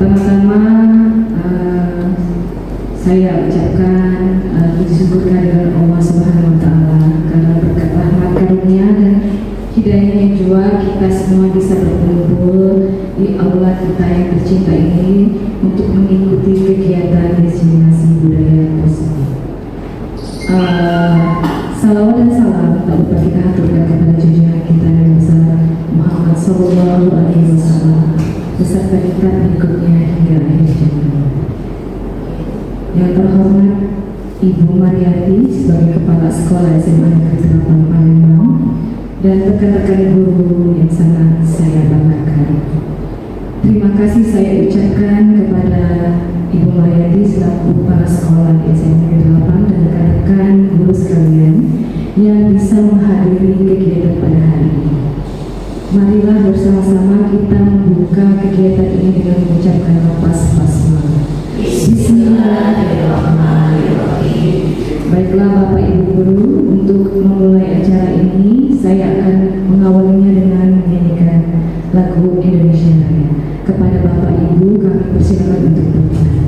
Pertama-tama saya ucapkan puji syukur kehadirat Allah Subhanahu wa Ta'ala karena berkat rahmat karunia dan hidayahnya juga kita semua bisa berkumpul di aula kita yang tercinta ini untuk mengikuti kegiatan destinasi budaya positif. Salawat dan salam tak lupa kita haturkan kepada junjungan kita yang besar Muhammad Sallallahu Alaihi Wasallam beserta kita berikutnya hingga akhir zaman. Yang terhormat Ibu Mariati sebagai Kepala Sekolah SMA Negeri 8 Palembang dan rekan-rekan guru yang sangat saya banggakan. Terima kasih saya ucapkan kepada Ibu Mariati selaku Kepala Sekolah di SMA Negeri 8 dan rekan-rekan guru sekalian yang bisa menghadiri kegiatan pada hari ini. Marilah bersama-sama kita membuka kegiatan ini dengan mengucapkan lafaz basmalah. Bismillahirrahmanirrahim. Baiklah Bapak Ibu Guru, untuk memulai acara ini saya akan mengawalinya dengan menyanyikan lagu Indonesia Raya. Kepada Bapak Ibu kami persilakan untuk berbicara.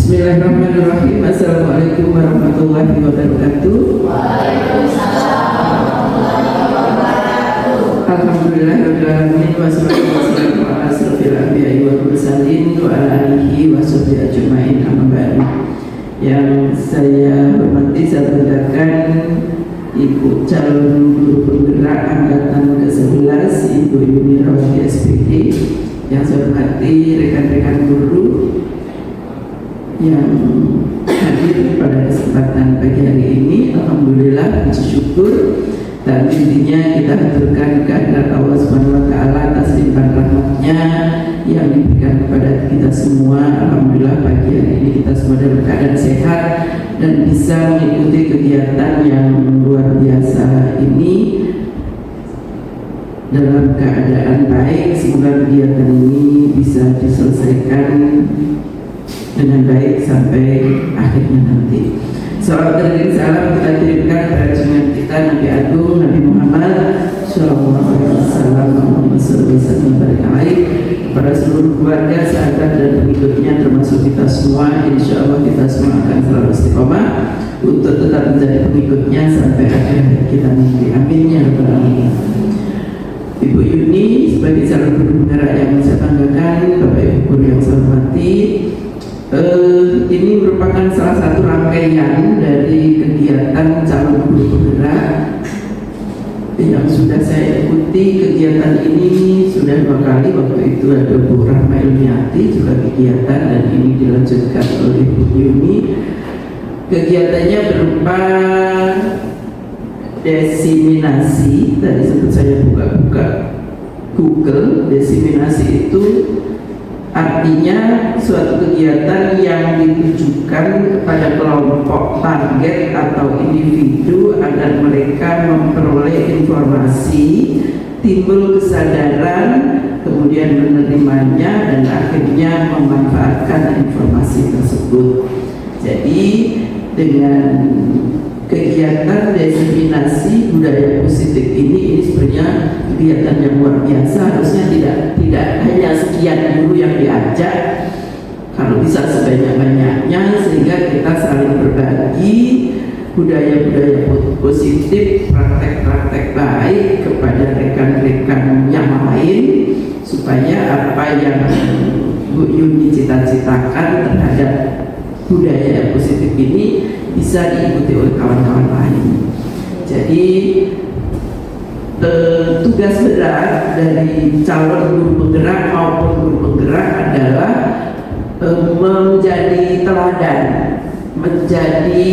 Bismillahirrahmanirrahim. Assalamualaikum warahmatullahi wabarakatuh. Alhamdulillahirrahmanirrahim. Wassalatu wassalamu ala asrofil anbiya'i wal mursalin wa ala alihi wa sahbihi ajma'in, amma ba'du. Yang saya hormati, saya banggakan Ibu calon guru penggerak angkatan ke-11 Ibu Yuni Rawati SPD. Yang saya hormati rekan-rekan guru yang hadir pada kesempatan pagi hari ini. Alhamdulillah, puji syukur dan intinya kita haturkan kehadirat Allah Subhanahu wa Ta'ala atas limpahan rahmatnya yang diberikan kepada kita semua. Alhamdulillah, pagi hari ini kita semua dalam keadaan sehat dan bisa mengikuti kegiatan yang luar biasa ini dalam keadaan baik. Semoga kegiatan ini bisa diselesaikan dengan baik sampai akhirnya nanti. Salawat dan salam kita kirimkan kepada junjungan kita Nabi Agung Nabi Muhammad Sallallahu Alaihi Wasallam, Muhammad Sallallahu Alaihi Wasallam, kepada seluruh keluarga, sahabat dan pengikutnya termasuk kita semua. Insya Allah kita semua akan selalu istiqomah untuk tetap menjadi pengikutnya sampai akhir kita nanti. Amin ya rabbal alamin. Ibu Yuni sebagai calon guru penggerak yang saya banggakan, Bapak Ibu guru yang saya hormati, Ini merupakan salah satu rangkaian dari kegiatan calon guru penggerak yang sudah saya ikuti. Kegiatan ini sudah 2 kali, waktu itu ada Bu Rahma Ilmiati juga kegiatan, dan ini dilanjutkan oleh Bu Yuni. Kegiatannya berupa desiminasi. Tadi sempat saya buka-buka Google. Desiminasi itu artinya suatu kegiatan yang ditujukan kepada kelompok target atau individu agar mereka memperoleh informasi, timbul kesadaran, kemudian menerimanya, dan akhirnya memanfaatkan informasi tersebut. Jadi dengan kegiatan diseminasi budaya positif ini sebenarnya kegiatan yang luar biasa. Harusnya tidak hanya sekian guru yang diajak, kalau bisa sebanyak-banyaknya, sehingga kita saling berbagi budaya-budaya positif, praktek-praktek baik kepada rekan-rekan yang lain, supaya apa yang Bu Yuni cita-citakan terhadap budaya positif ini bisa diikuti oleh kawan-kawan lain. Jadi tugas berat dari calon guru penggerak maupun guru penggerak adalah menjadi teladan, menjadi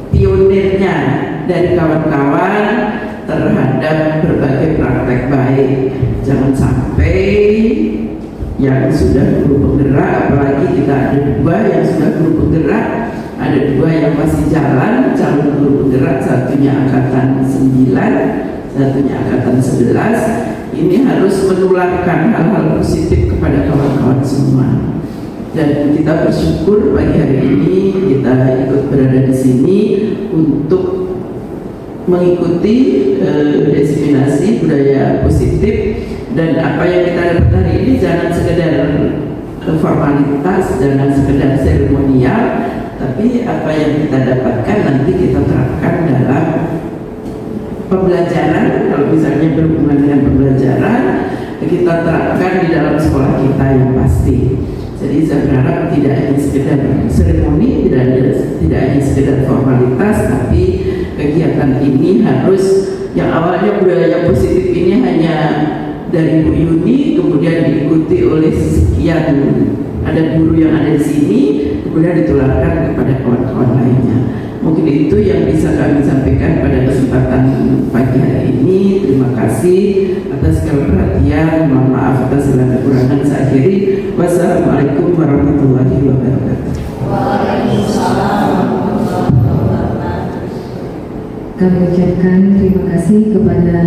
pionirnya dari kawan-kawan terhadap berbagai praktek baik. Jangan sampai yang sudah guru penggerak, apalagi kita ada 2 yang sudah guru penggerak, ada 2 yang masih jalan calon guru penggerak, satunya angkatan 9, satunya angkatan 11. Ini harus menularkan hal-hal positif kepada kawan-kawan semua. Dan kita bersyukur pagi hari ini kita ikut berada di sini untuk mengikuti diseminasi budaya positif. Dan apa yang kita dapat hari ini jangan sekedar formalitas, jangan sekedar seremonial, tapi apa yang kita dapatkan nanti kita terapkan dalam pembelajaran. Kalau misalnya berhubungan dengan pembelajaran, kita terapkan di dalam sekolah kita yang pasti. Jadi saya berharap tidak hanya sekedar seremoni, tidak hanya sekedar formalitas, tapi kegiatan ini harus, yang awalnya budaya positif ini hanya dari Bu Yuni, kemudian diikuti oleh sekian, ada guru yang ada di sini, kemudian ditularkan kepada kawan-kawan lainnya. Mungkin itu yang bisa kami sampaikan pada kesempatan pagi hari ini. Terima kasih atas segala perhatian. Mohon maaf atas segala kekurangan. Saya akhiri. Wassalamualaikum warahmatullahi wabarakatuh. Waalaikumsalam warahmatullahi wabarakatuh. Kami ucapkan terima kasih kepada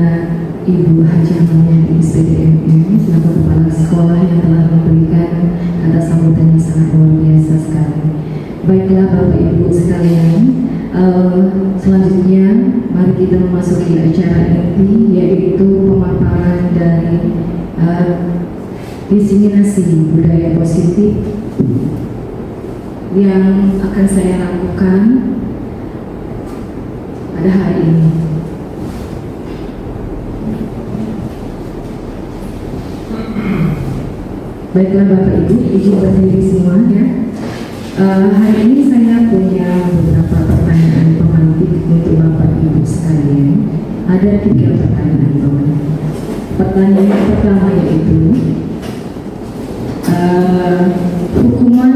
Ibu Hajah Mulyani SPDMM selaku kepala sekolah yang telah memberikan kata sambutan yang sangat luar biasa sekali. Baiklah Bapak Ibu sekalian, selanjutnya mari kita memasuki acara inti, yaitu pemaparan dari diseminasi budaya positif yang akan saya lakukan pada hari ini. Baiklah Bapak Ibu, izin berdiri semua ya. Hari ini saya punya beberapa pertanyaan pemantik untuk Bapak Ibu sekalian. Ada 3 pertanyaan pemantik. Pertanyaan yang pertama yaitu, hukuman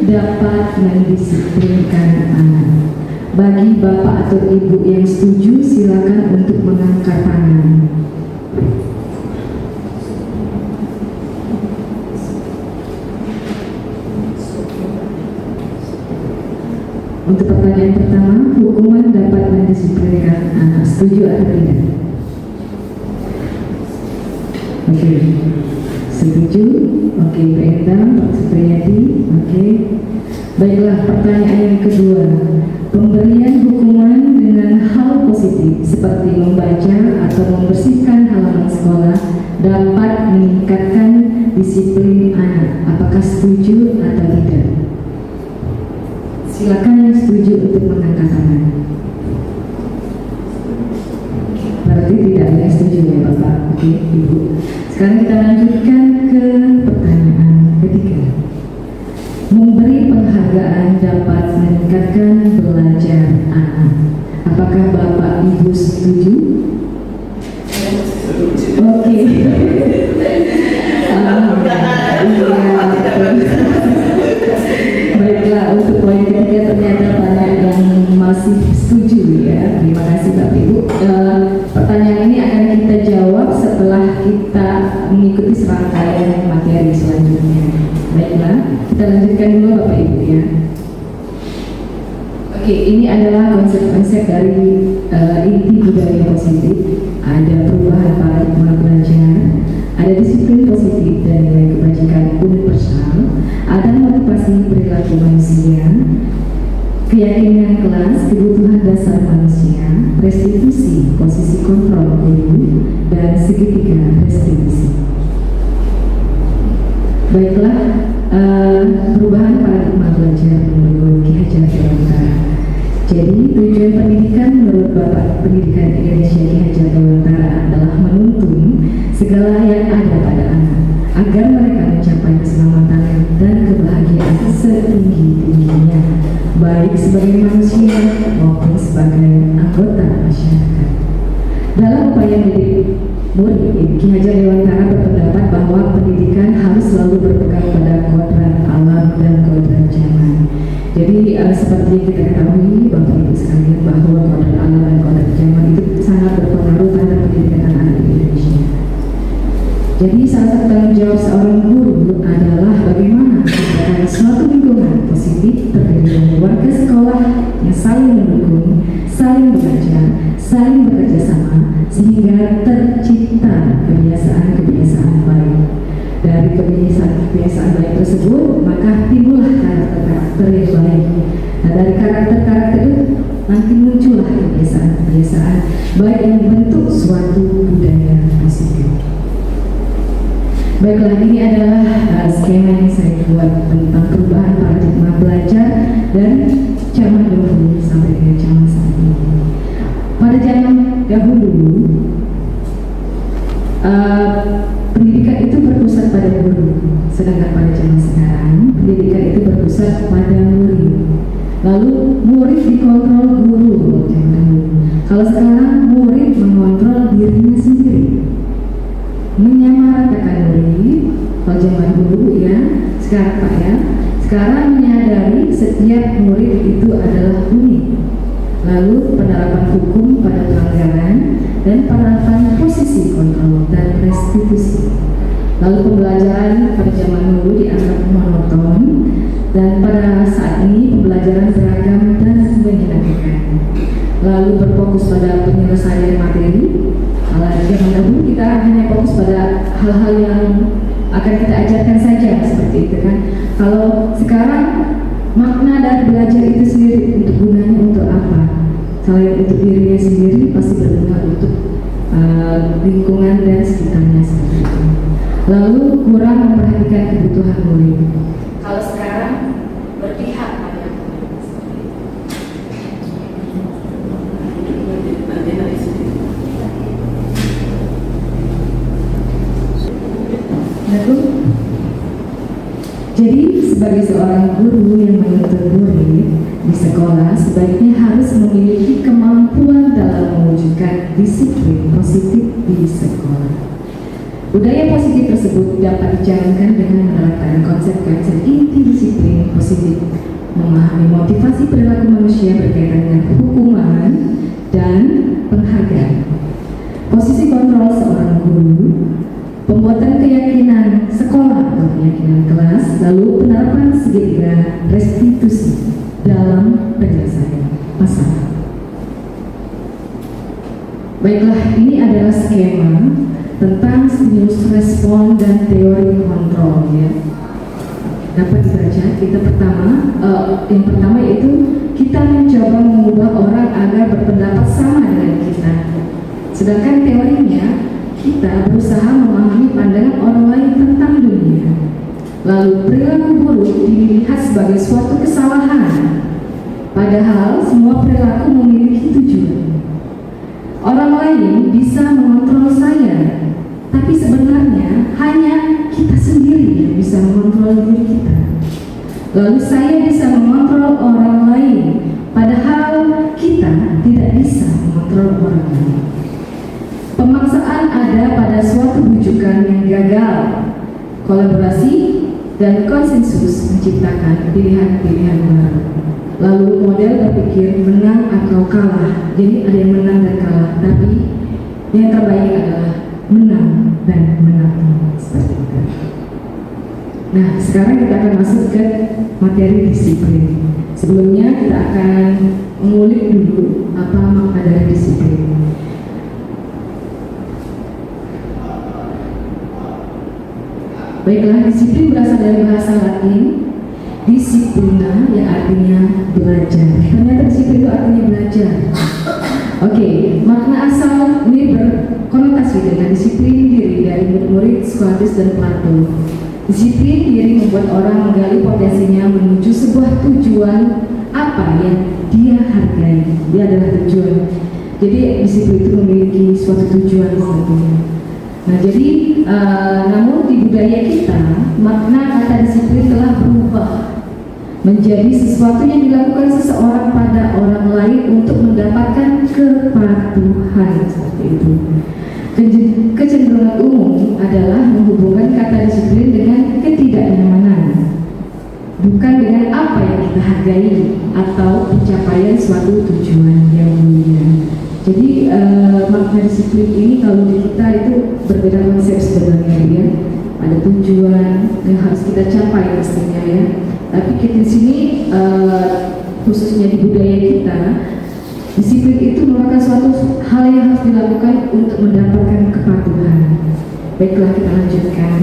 dapat mendisiplinkan anak. Bagi Bapak atau Ibu yang setuju, silakan untuk mengangkat tangan. Untuk pertanyaan pertama, hukuman dapat mendisiplinkan anak, setuju atau tidak? Oke, setuju. Oke, Pak Endang, Pak Supriyadi. Oke. Baiklah, pertanyaan yang kedua, pemberian hukuman dengan hal positif seperti membaca atau membersihkan halaman sekolah dapat meningkatkan disiplin anak. Apakah setuju atau tidak? Silakan yang setuju untuk mengangkat tangan. Berarti tidak ada yang setuju ya Bapak. Oke, Ibu. Sekarang kita lanjutkan ke pertanyaan ketiga. Memberi penghargaan dapat meningkatkan belajar anak. Apakah Bapak Ibu setuju? Oke. Baiklah, untuk poin ketiga ternyata banyak yang masih setuju ya. Terima kasih Bapak Ibu. Pertanyaan ini akan kita jawab setelah kita mengikuti serangkaian materi selanjutnya. Baiklah, kita lanjutkan dulu Bapak Ibu ya. Oke, ini adalah konsep-konsep dari inti budaya positif. Ada perubahan paradigma belajar, ada disiplin positif dan nilai kebajikan universal, ada motivasi perilaku manusia, keyakinan kelas, kebutuhan dasar manusia, restitusi, posisi kontrol guru, dan segitiga restitusi. Baiklah, perubahan paradigma belajar menurut Ki Hajar Dewantara. Jadi tujuan pendidikan menurut Bapak Pendidikan Indonesia Ki Hajar Dewantara adalah menuntun segala yang ada pada anak agar mereka mencapai keselamatan dan kebahagiaan setinggi-tingginya, baik sebagai manusia maupun sebagai anggota masyarakat. Dalam upaya mendidik murid, Ki Hajar Dewantara berpendapat bahwa pendidikan harus selalu berpegang pada kodrat alam dan kodrat zaman. Jadi seperti yang kita ketahui Bapak Ibu sekalian bahwa kodrat alam dan kodrat zaman itu sangat berpengaruh terhadap pendidikan anak-anak di Indonesia. Jadi salah satu tanggung jawab seorang guru adalah bagaimana menciptakan suatu lingkungan positif terdiri dari warga sekolah yang saling mendukung, saling belajar, saling bekerja sama sehingga tercipta kebiasaan-kebiasaan baik. Dari kebiasaan baik tersebut maka timbullah karakter-karakter yang baik. Nah, dari karakter-karakter itu nanti muncullah kebiasaan-kebiasaan baik yang membentuk suatu budaya positif. Baiklah, ini adalah skema yang saya buat tentang perubahan paradigma belajar dari zaman dahulu sampai dengan zaman saat ini. Pada zaman dahulu, pendidikan itu berpusat pada guru, sedangkan pada zaman sekarang pendidikan itu berpusat pada murid. Lalu murid dikontrol guru. Kalau sekarang murid mengontrol dirinya sendiri, menyamaratakan murid. Kalau zaman dulu ya, sekarang Pak ya, sekarang menyadari setiap murid itu adalah unik. Lalu penerapan hukum pada pelanggaran dan penerapan posisi kontrol dan restitusi. Lalu pembelajaran pada zaman dulu dianggap monoton dan pada saat ini pembelajaran beragam dan menyenangkan. Lalu berfokus pada penyelesaian materi. Kalau di zaman dahulu kita hanya fokus pada hal-hal yang akan kita ajarkan saja seperti itu kan. Kalau sekarang makna dari belajar itu sendiri untuk gunanya untuk apa? Selain untuk dirinya sendiri pasti berguna untuk lingkungan dan sekitarnya seperti itu. Lalu kurang memperhatikan kebutuhan murid. Kalau sekarang berpihak pada murid. Jadi sebagai seorang guru yang menuntut murid di sekolah sebaiknya harus memiliki kemampuan dalam mewujudkan disiplin positif di sekolah. Budaya positif tersebut dapat dijalankan dengan menerapkan konsep-konsep inti disiplin positif, memahami motivasi perilaku manusia berkaitan dengan hukuman dan penghargaan. Posisi kontrol seorang guru, pembuatan keyakinan sekolah atau keyakinan kelas, lalu penerapan segitiga restitusi dalam penyelesaian masalah. Baiklah, ini adalah skema tentang stimulus respon dan teori kontrol ya. Dapat dibaca. Yang pertama yaitu kita mencoba mengubah orang agar berpendapat sama dengan kita. Sedangkan teorinya kita berusaha memahami pandangan orang lain tentang dunia. Lalu perilaku buruk dilihat sebagai suatu kesalahan, padahal semua perilaku memiliki tujuan. Orang lain bisa mengontrol saya, tapi sebenarnya hanya kita sendiri yang bisa mengontrol diri kita. Lalu saya bisa mengontrol orang lain, padahal kita tidak bisa mengontrol orang lain. Pemaksaan ada pada suatu bujukan yang gagal. Kolaborasi dan konsensus menciptakan pilihan-pilihan baru. Lalu model berpikir menang atau kalah. Jadi ada yang menang dan kalah, tapi yang terbaik adalah menang dan menang. Seperti itu. Nah, sekarang kita akan masuk ke materi disiplin. Sebelumnya kita akan mengulik dulu apa makna dari disiplin. Baiklah, disiplin berasal dari bahasa Latin disiplina, yang artinya belajar. Ternyata disiplin itu artinya belajar. Oke, makna asal ini berkonotasi dengan disiplin diri dari murid Socrates dan Plato. Disiplin diri membuat orang menggali potensinya menuju sebuah tujuan apa yang dia hargai. Dia adalah tujuan. Jadi disiplin itu memiliki suatu tujuan sebetulnya. Nah, jadi namun di budaya kita makna kata disiplin telah berubah menjadi sesuatu yang dilakukan seseorang pada orang lain untuk mendapatkan kepatuhan, seperti itu. Kecenderungan umum adalah menghubungkan kata disiplin dengan ketidaknyamanan, bukan dengan apa yang kita hargai atau pencapaian suatu tujuan yang mulia. Jadi makna disiplin ini kalau di kita itu berbeda konsep sebenarnya ya. Ada tujuan yang harus kita capai pastinya ya. Tapi kita di sini khususnya di budaya kita, disiplin itu merupakan suatu hal yang harus dilakukan untuk mendapatkan kepatuhan. Baiklah, kita lanjutkan.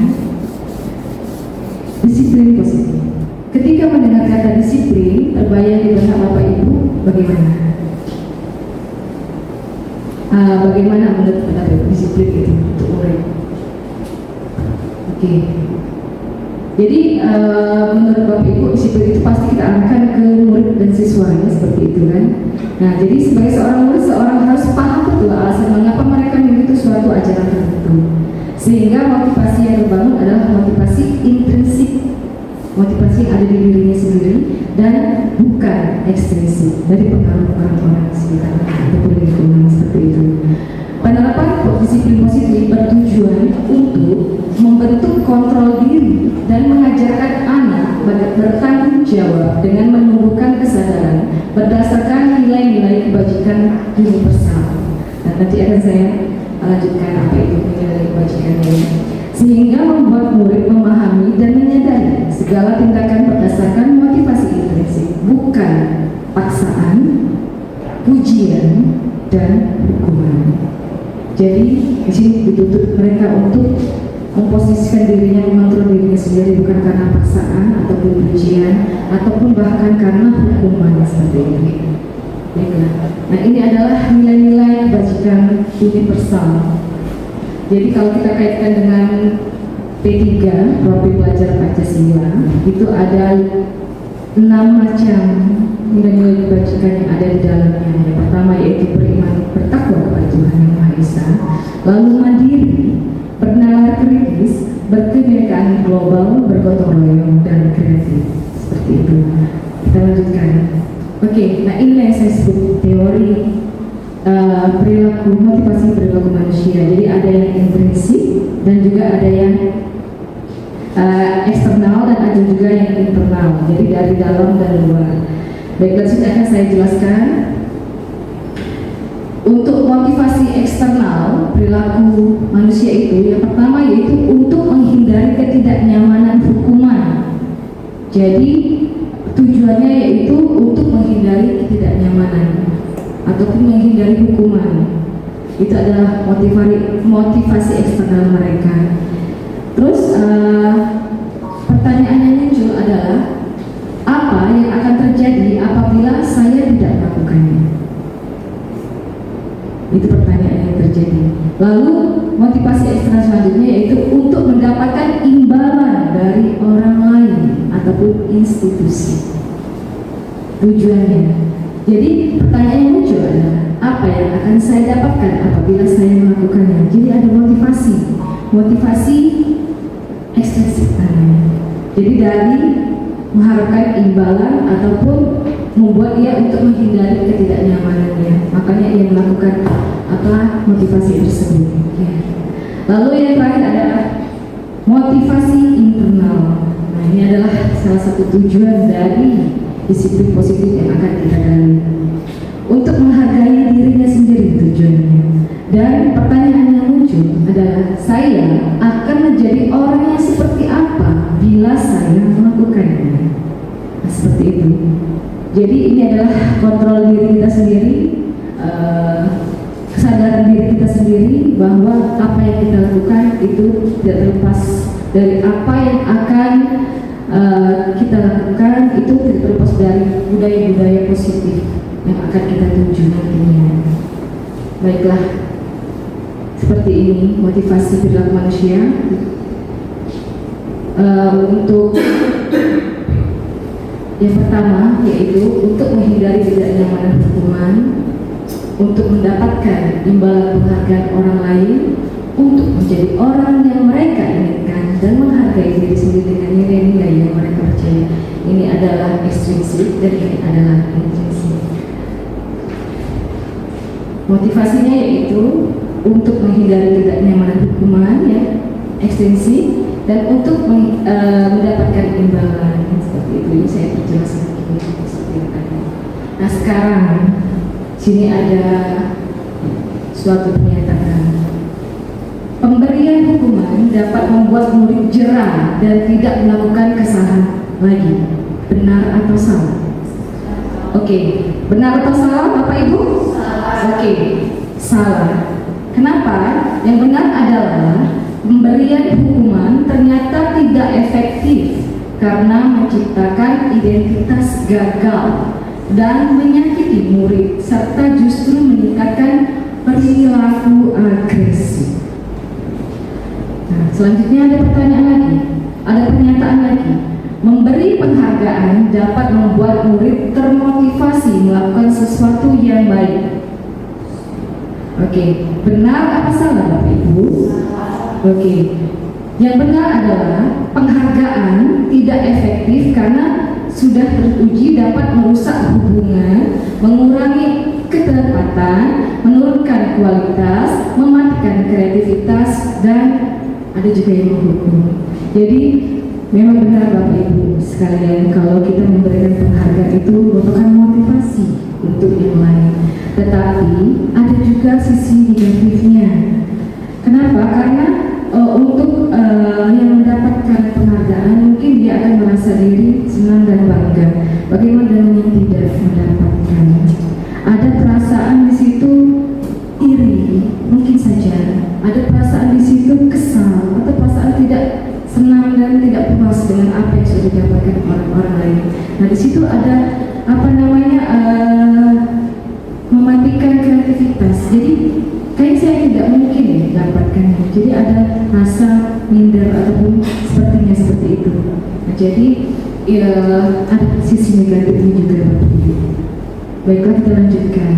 Disiplin positif. Ketika mendengar kata disiplin, terbayang di benak Bapak Ibu bagaimana? Bagaimana menurut pendapat disiplin itu untuk murid? Oke. Jadi menurut Bapak Ibu, disiplin itu pasti kita arahkan ke murid dan siswanya, seperti itu kan. Nah, jadi sebagai seorang murid, seorang harus paham betul alasan mengapa mereka mengikuti suatu ajaran tertentu. Sehingga motivasi yang terbangun adalah motivasi intrinsik, motivasi yang ada di dirinya sendiri dan bukan ekstrinsik dari pengaruh-pengaruh orang sekitar ataupun lingkungan, seperti itu. Penerapan disiplin positif bertujuan untuk membentuk kontrol diri dan mengajarkan anak bertanggung jawab dengan menumbuhkan kesadaran berdasarkan nilai-nilai kebajikan universal. Dan nanti akan saya lanjutkan apa itu nilai kebajikannya. Sehingga membuat murid memahami dan menyadari segala tindakan berdasarkan motivasi intrinsik, bukan paksaan, pujian, dan hukuman. Jadi di sini dituntut mereka untuk memposisikan dirinya, mengontrol dirinya sendiri, bukan karena paksaan ataupun pujian ataupun bahkan karena hukuman seperti ini. Baiklah. Nah, ini adalah nilai-nilai kebajikan universal. Jadi kalau kita kaitkan dengan P3, profil pelajar Pancasila, itu ada 6 macam nilai-nilai kebajikan yang ada di dalamnya. Yang pertama yaitu beriman, bertakwa kepada Tuhan Yang Maha Esa, lalu mandiri, bernalar kritis, berkebinekaan global, bergotong royong, dan kreatif. Seperti itu. Kita lanjutkan. Oke, nah inilah yang saya sebut teori perilaku, motivasi perilaku manusia. Jadi ada yang intrinsik dan juga ada yang eksternal dan ada juga yang internal. Jadi dari dalam dan luar. Baiklah, sudah akan saya jelaskan. Untuk motivasi eksternal perilaku manusia itu, yang pertama yaitu untuk menghindari ketidaknyamanan hukuman. Jadi tujuannya yaitu untuk menghindari ketidaknyamanan ataupun menghindari hukuman. Itu adalah motivasi eksternal mereka. Terus pertanyaannya muncul adalah apa yang akan terjadi apabila saya tidak melakukannya? Itu pertanyaan yang terjadi. Lalu motivasi eksternal selanjutnya yaitu untuk mendapatkan imbalan dari orang lain ataupun institusi. Tujuannya. Jadi pertanyaan yang muncul adalah apa yang akan saya dapatkan apabila saya melakukannya? Jadi ada motivasi ekstrinsik namanya. Jadi dari mengharapkan imbalan ataupun membuat dia untuk menghindari ketidaknyamanannya. Makanya ia melakukan motivasi tersebut. Ya. Lalu yang terakhir adalah motivasi internal. Nah, ini adalah salah satu tujuan dari disiplin positif yang akan kita gali. Untuk menghargai dirinya sendiri tujuannya. Dan pertanyaan yang muncul adalah, saya akan menjadi orang yang seperti apa bila saya melakukannya? Nah, seperti itu. Jadi ini adalah kontrol diri kita sendiri, kesadaran diri kita sendiri bahwa apa yang kita lakukan itu tidak terlepas dari apa yang akan kita lakukan, itu tidak terlepas dari budaya-budaya positif yang akan kita tuju nantinya. Baiklah, seperti ini motivasi perilaku manusia. Untuk yang pertama yaitu untuk menghindari ketidaknyamanan hukuman, untuk mendapatkan imbalan penghargaan orang lain, untuk menjadi orang yang mereka inginkan dan menghargai diri sendiri dengan nilai-nilai yang mereka percaya. Ini adalah ekstrinsik dan ini adalah intrinsik. Motivasinya yaitu untuk menghindari ketidaknyamanan hukuman, ya, ekstrinsik, dan untuk mendapatkan imbalan. Seperti itu. Ini saya perjelas lagi seperti yang tadi. Nah, sekarang sini ada suatu pernyataan. Pemberian hukuman dapat membuat murid jera dan tidak melakukan kesalahan lagi. Benar atau salah? Oke, benar atau salah Bapak Ibu? Oke, salah. Kenapa? Yang benar adalah pemberian hukuman ternyata tidak efektif karena menciptakan identitas gagal dan menyakiti murid serta justru meningkatkan perilaku agresif. Nah, selanjutnya ada pertanyaan lagi, ada pernyataan lagi. Memberi penghargaan dapat membuat murid termotivasi melakukan sesuatu yang baik. Oke, benar apa salah Bapak Ibu? Oke, yang benar adalah penghargaan tidak efektif karena sudah teruji dapat merusak hubungan, mengurangi ketepatan, menurunkan kualitas, mematikan kreativitas, dan ada juga yang menghukum. Jadi memang benar Bapak Ibu sekalian, kalau kita memberikan penghargaan itu merupakan motivasi untuk yang lain. Tetapi ada juga sisi negatifnya. Kenapa? Karena untuk yang mendapatkan penghargaan mungkin dia akan merasa diri senang dan bangga. Bagaimana dengan yang tidak mendapatkan? Ada perasaan di situ iri, mungkin saja. Ada perasaan di situ kesal atau perasaan tidak senang dan tidak puas dengan apa yang sudah didapatkan orang-orang lain. Nah, di situ ada mematikan kreativitas. Jadi kayak saya tidak mungkin ya dapatkannya. Jadi ada rasa minder ataupun sepertinya seperti itu. Nah, jadi ya, ada sisi negatifnya juga Bapak Ibu. Baiklah, kita lanjutkan.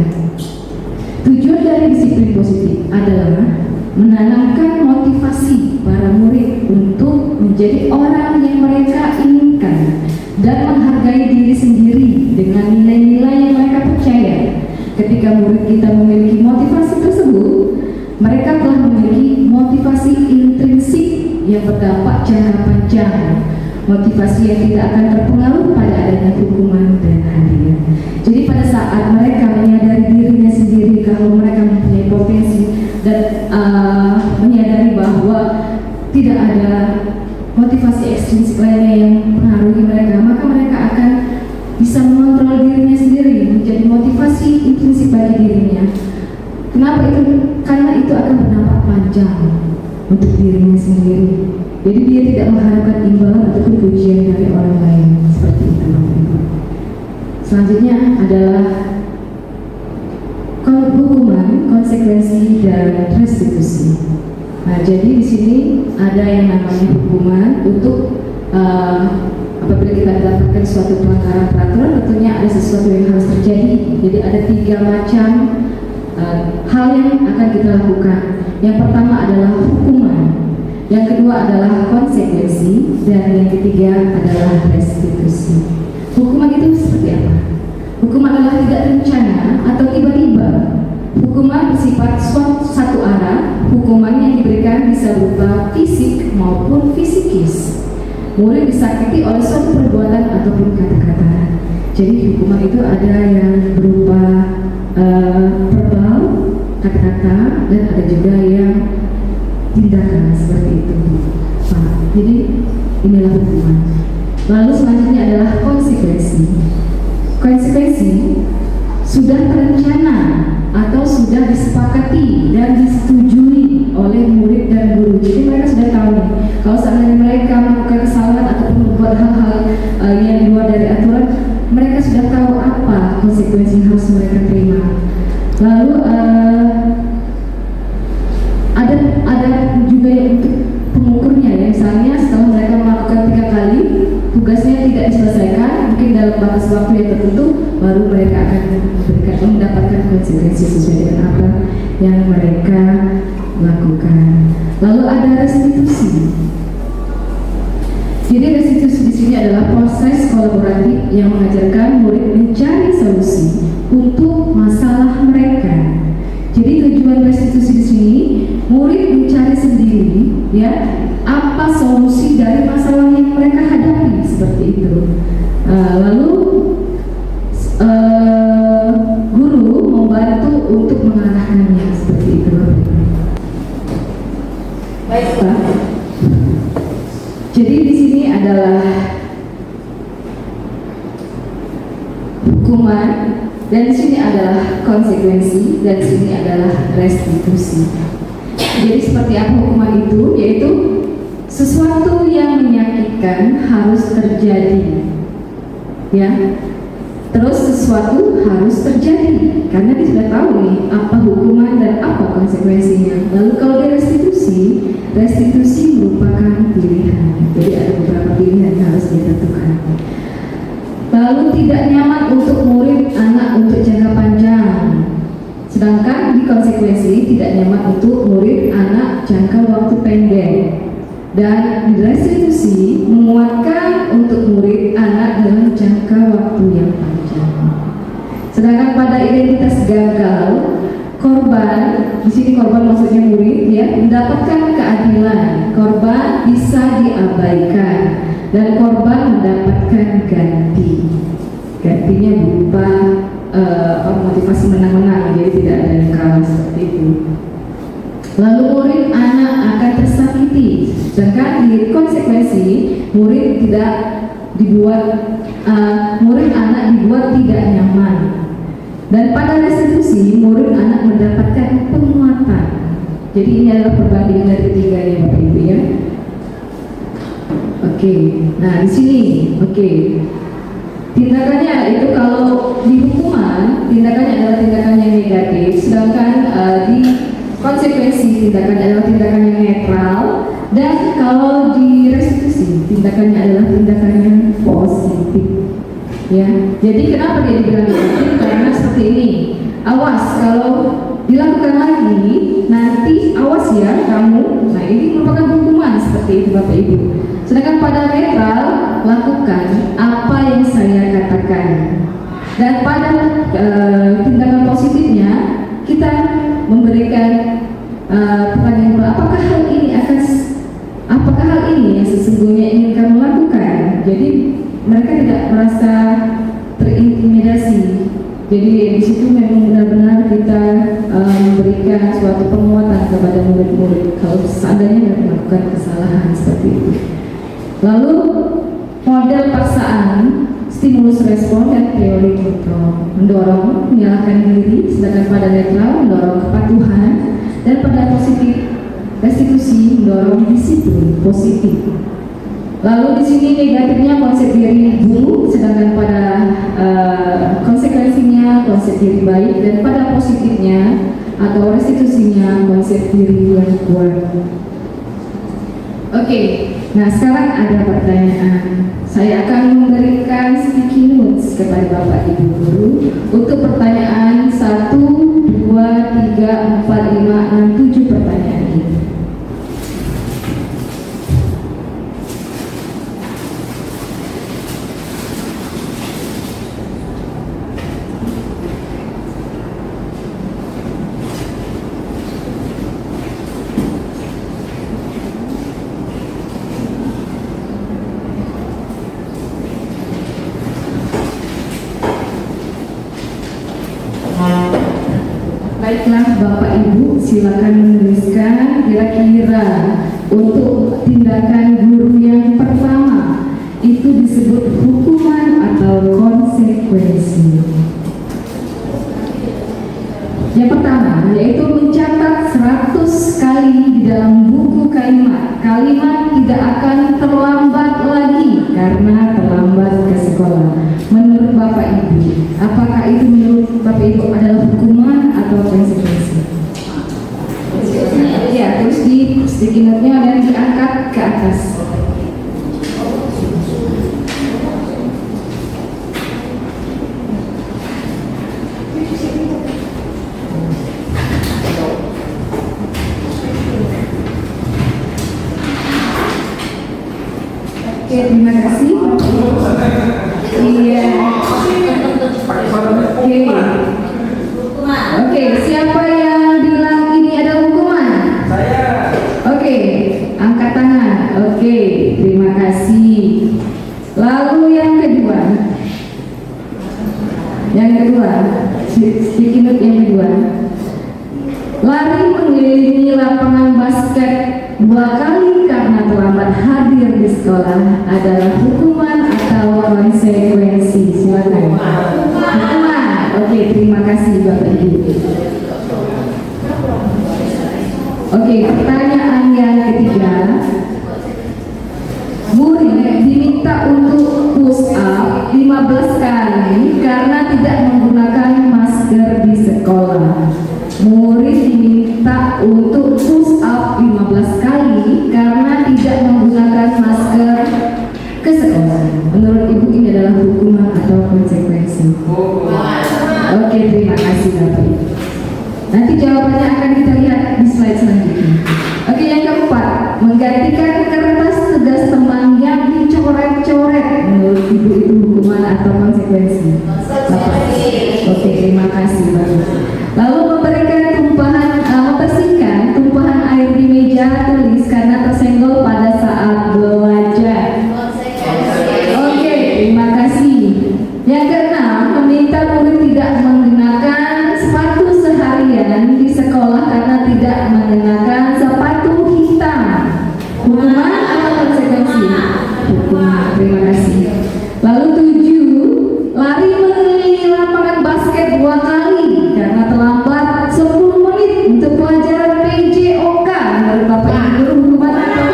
Tujuan dari disiplin positif adalah menanamkan motivasi para murid untuk menjadi orang yang mereka inginkan dan menghargai diri sendiri dengan nilai-nilai yang mereka percaya. Ketika murid kita memiliki motivasi tersebut, mereka telah memiliki motivasi intrinsik yang berdampak jangka panjang, motivasi yang tidak akan terpengaruh pada adanya hukuman dan hadiah. Jadi pada saat mereka menyadari dirinya sendiri kalau mereka mempunyai potensi dan menyadari bahwa tidak ada motivasi ekstrinsik lainnya yang mempengaruhi mereka, maka mereka akan bisa mengontrol dirinya sendiri menjadi motivasi intrinsik bagi dirinya. Kenapa itu? Karena itu akan berdampak panjang untuk dirinya sendiri. Jadi dia tidak mengharapkan imbalan ataupun pujian dari orang lain. Seperti itu. Selanjutnya adalah hukuman, konsekuensi, dan restitusi. Nah, jadi di sini ada yang namanya hukuman untuk apabila kita mendapatkan suatu pelanggaran peraturan, tentunya ada sesuatu yang harus terjadi. Jadi ada 3 macam hal yang akan kita lakukan. Yang pertama adalah hukuman, yang kedua adalah konsekuensi, dan yang ketiga adalah restitusi. Hukuman adalah tidak terencana atau tiba-tiba. Hukuman bersifat satu arah. Hukuman yang diberikan bisa berupa fisik maupun fisikis. Murid disakiti oleh suatu perbuatan ataupun kata-kata. Jadi hukuman itu ada yang berupa verbal, kata-kata, dan ada juga yang tindakan seperti itu. Nah, jadi inilah hukuman. Lalu selanjutnya adalah konsekuensi. Konsekuensi sudah terencana atau sudah disepakati dan disetujui oleh murid dan guru. Jadi mereka sudah tahu nih, kalau seandainya mereka melakukan kesalahan ataupun membuat hal-hal yang di luar dari aturan, mereka sudah tahu apa konsekuensi yang harus mereka terima. Lalu ada juga yang untuk pengukurnya, ya. Misalnya setelah mereka melakukan 3 kali, tugasnya tidak diselesaikan, mungkin dalam batas waktu yang tertentu, baru mereka akan mendapatkan konsekuensi sesuai dengan apa yang mereka lakukan. Lalu ada restitusi. Jadi restitusi di sini adalah proses kolaboratif yang mengajarkan murid mencari solusi untuk masalah mereka. Jadi tujuan restitusi di sini, murid mencari sendiri, ya, apa solusi dari masalah yang mereka hadapi, seperti itu. Lalu guru membantu untuk mengarahkannya, seperti itu. Baiklah. Jadi di sini adalah hukuman, dan di sini adalah konsekuensi, dan di sini adalah restitusi. Jadi seperti apa hukuman itu? Yaitu sesuatu yang menyakitkan harus terjadi, ya. Terus sesuatu harus terjadi karena dia sudah tahu nih apa hukuman dan apa konsekuensinya. Lalu kalau dia restitusi merupakan pilihan. Jadi ada beberapa pilihan yang harus ditentukan. Lalu tidak nyaman untuk murid anak untuk jangka panjang. Sedangkan di konsekuensi tidak nyaman untuk murid anak jangka waktu pendek. Dan di restitusi menguatkan untuk murid anak dalam jangka waktu yang panjang. Sedangkan pada identitas gagal, korban, di sini korban maksudnya murid, ya, mendapatkan keadilan. Korban bisa diabaikan dan korban mendapatkan ganti. Gantinya berupa motivasi menang-menang, jadi tidak ada yang kalah, seperti itu. Lalu murid anak akan tersakiti, sedangkan di konsekuensi murid tidak dibuat, murid anak dibuat tidak nyaman. Dan pada restitusi murid anak mendapatkan penguatan. Jadi ini adalah perbandingan dari ketiganya, Bapak Ibu, ya. Oke, nah di sini, oke. Tindakannya itu kalau di hukuman, tindakannya adalah tindakan yang negatif, sedangkan di konsekuensi tindakan adalah tindakan yang netral, dan kalau di restitusi tindakannya adalah tindakan yang positif, ya. Jadi kenapa dia dibilang negatif? Karena seperti ini, awas kalau dilakukan lagi nanti, awas ya kamu. Nah, ini merupakan hukuman, seperti itu, Bapak Ibu. Sedangkan pada netral, lakukan apa yang saya katakan. Dan pada tindakan positifnya, kita memberikan pertanyaan, apakah hal ini yang sesungguhnya ingin kamu lakukan. Jadi mereka tidak merasa terintimidasi. Jadi di situ memang benar-benar kita memberikan suatu penguatan kepada murid-murid kalau seandainya melakukan kesalahan, seperti itu. Lalu model paksaan, stimulus respon, dan teori kontrol, mendorong menyalahkan diri, sedangkan pada netral mendorong kepatuhan, dan pada positif restitusi mendorong disiplin positif. Lalu di sini negatifnya konsep diri buruk, sedangkan pada konsekuensinya konsep diri baik, dan pada positifnya atau restitusinya konsep diri yang kuat. Oke, nah sekarang ada pertanyaan. Saya akan memberikan sticky notes kepada Bapak Ibu Guru untuk pertanyaan 1, 2, 3, 4, 5, 6, 7 pertanyaan ini. silakan menuliskan kira-kira untuk tindakan guru yang pertama itu disebut hukuman atau konsekuensi. Yang pertama yaitu mencatat 100 kali di dalam buku kalimat. Kalimat tidak akan terlambat lagi karena terlambat ke sekolah. Menurut Bapak Ibu, apakah itu menurut Bapak Ibu adalah hukuman atau konsekuensi? Ya, terus di sticky note-nya dan diangkat ke atas. Oke, terima kasih. Iya. Oke, siapa yang bilang ini ada hukuman? Saya. Oke, angkat tangan. Oke, terima kasih. Lalu yang kedua. Sticky note yang kedua. Lari mengelilingi lapangan basket 2 kali karena terlambat hadir di sekolah adalah hukuman atau konsekuensi? Silakan. Hukuman. Oke, terima kasih Bapak Ibu. Oke, pertanyaan yang ketiga. Murid diminta untuk push up 15 kali karena tidak menggunakan masker di sekolah. Murid diminta untuk push up 15 kali karena tidak menggunakan masker ke sekolah. Menurut Ibu ini adalah hukuman atau konsekuensi? Oke, terima kasih Bapak Ibu. Nanti jawabannya akan kita lihat di slide selanjutnya. Oke, yang keempat, menggantikan kertas tugas teman yang dicoret-coret. Menurut Ibu itu hukuman atau konsekuensi? Oke, terima kasih Bapak. Lalu memberikan membersihkan tumpahan air di meja tulis karena tersenggol pada saat belajar. Oke, terima kasih. Yang keenam, meminta murid tidak mengenakan sepatu seharian di sekolah karena tidak mengenakan sepatu hitam. Hukuman atau konsekuensi? Hukuman. Terima kasih. Lalu 7, lari mengelilingi lapangan basket 2 kali karena terlambat 10 menit untuk pelajaran PJOK. Menurut Bapak Ibu hukuman atau?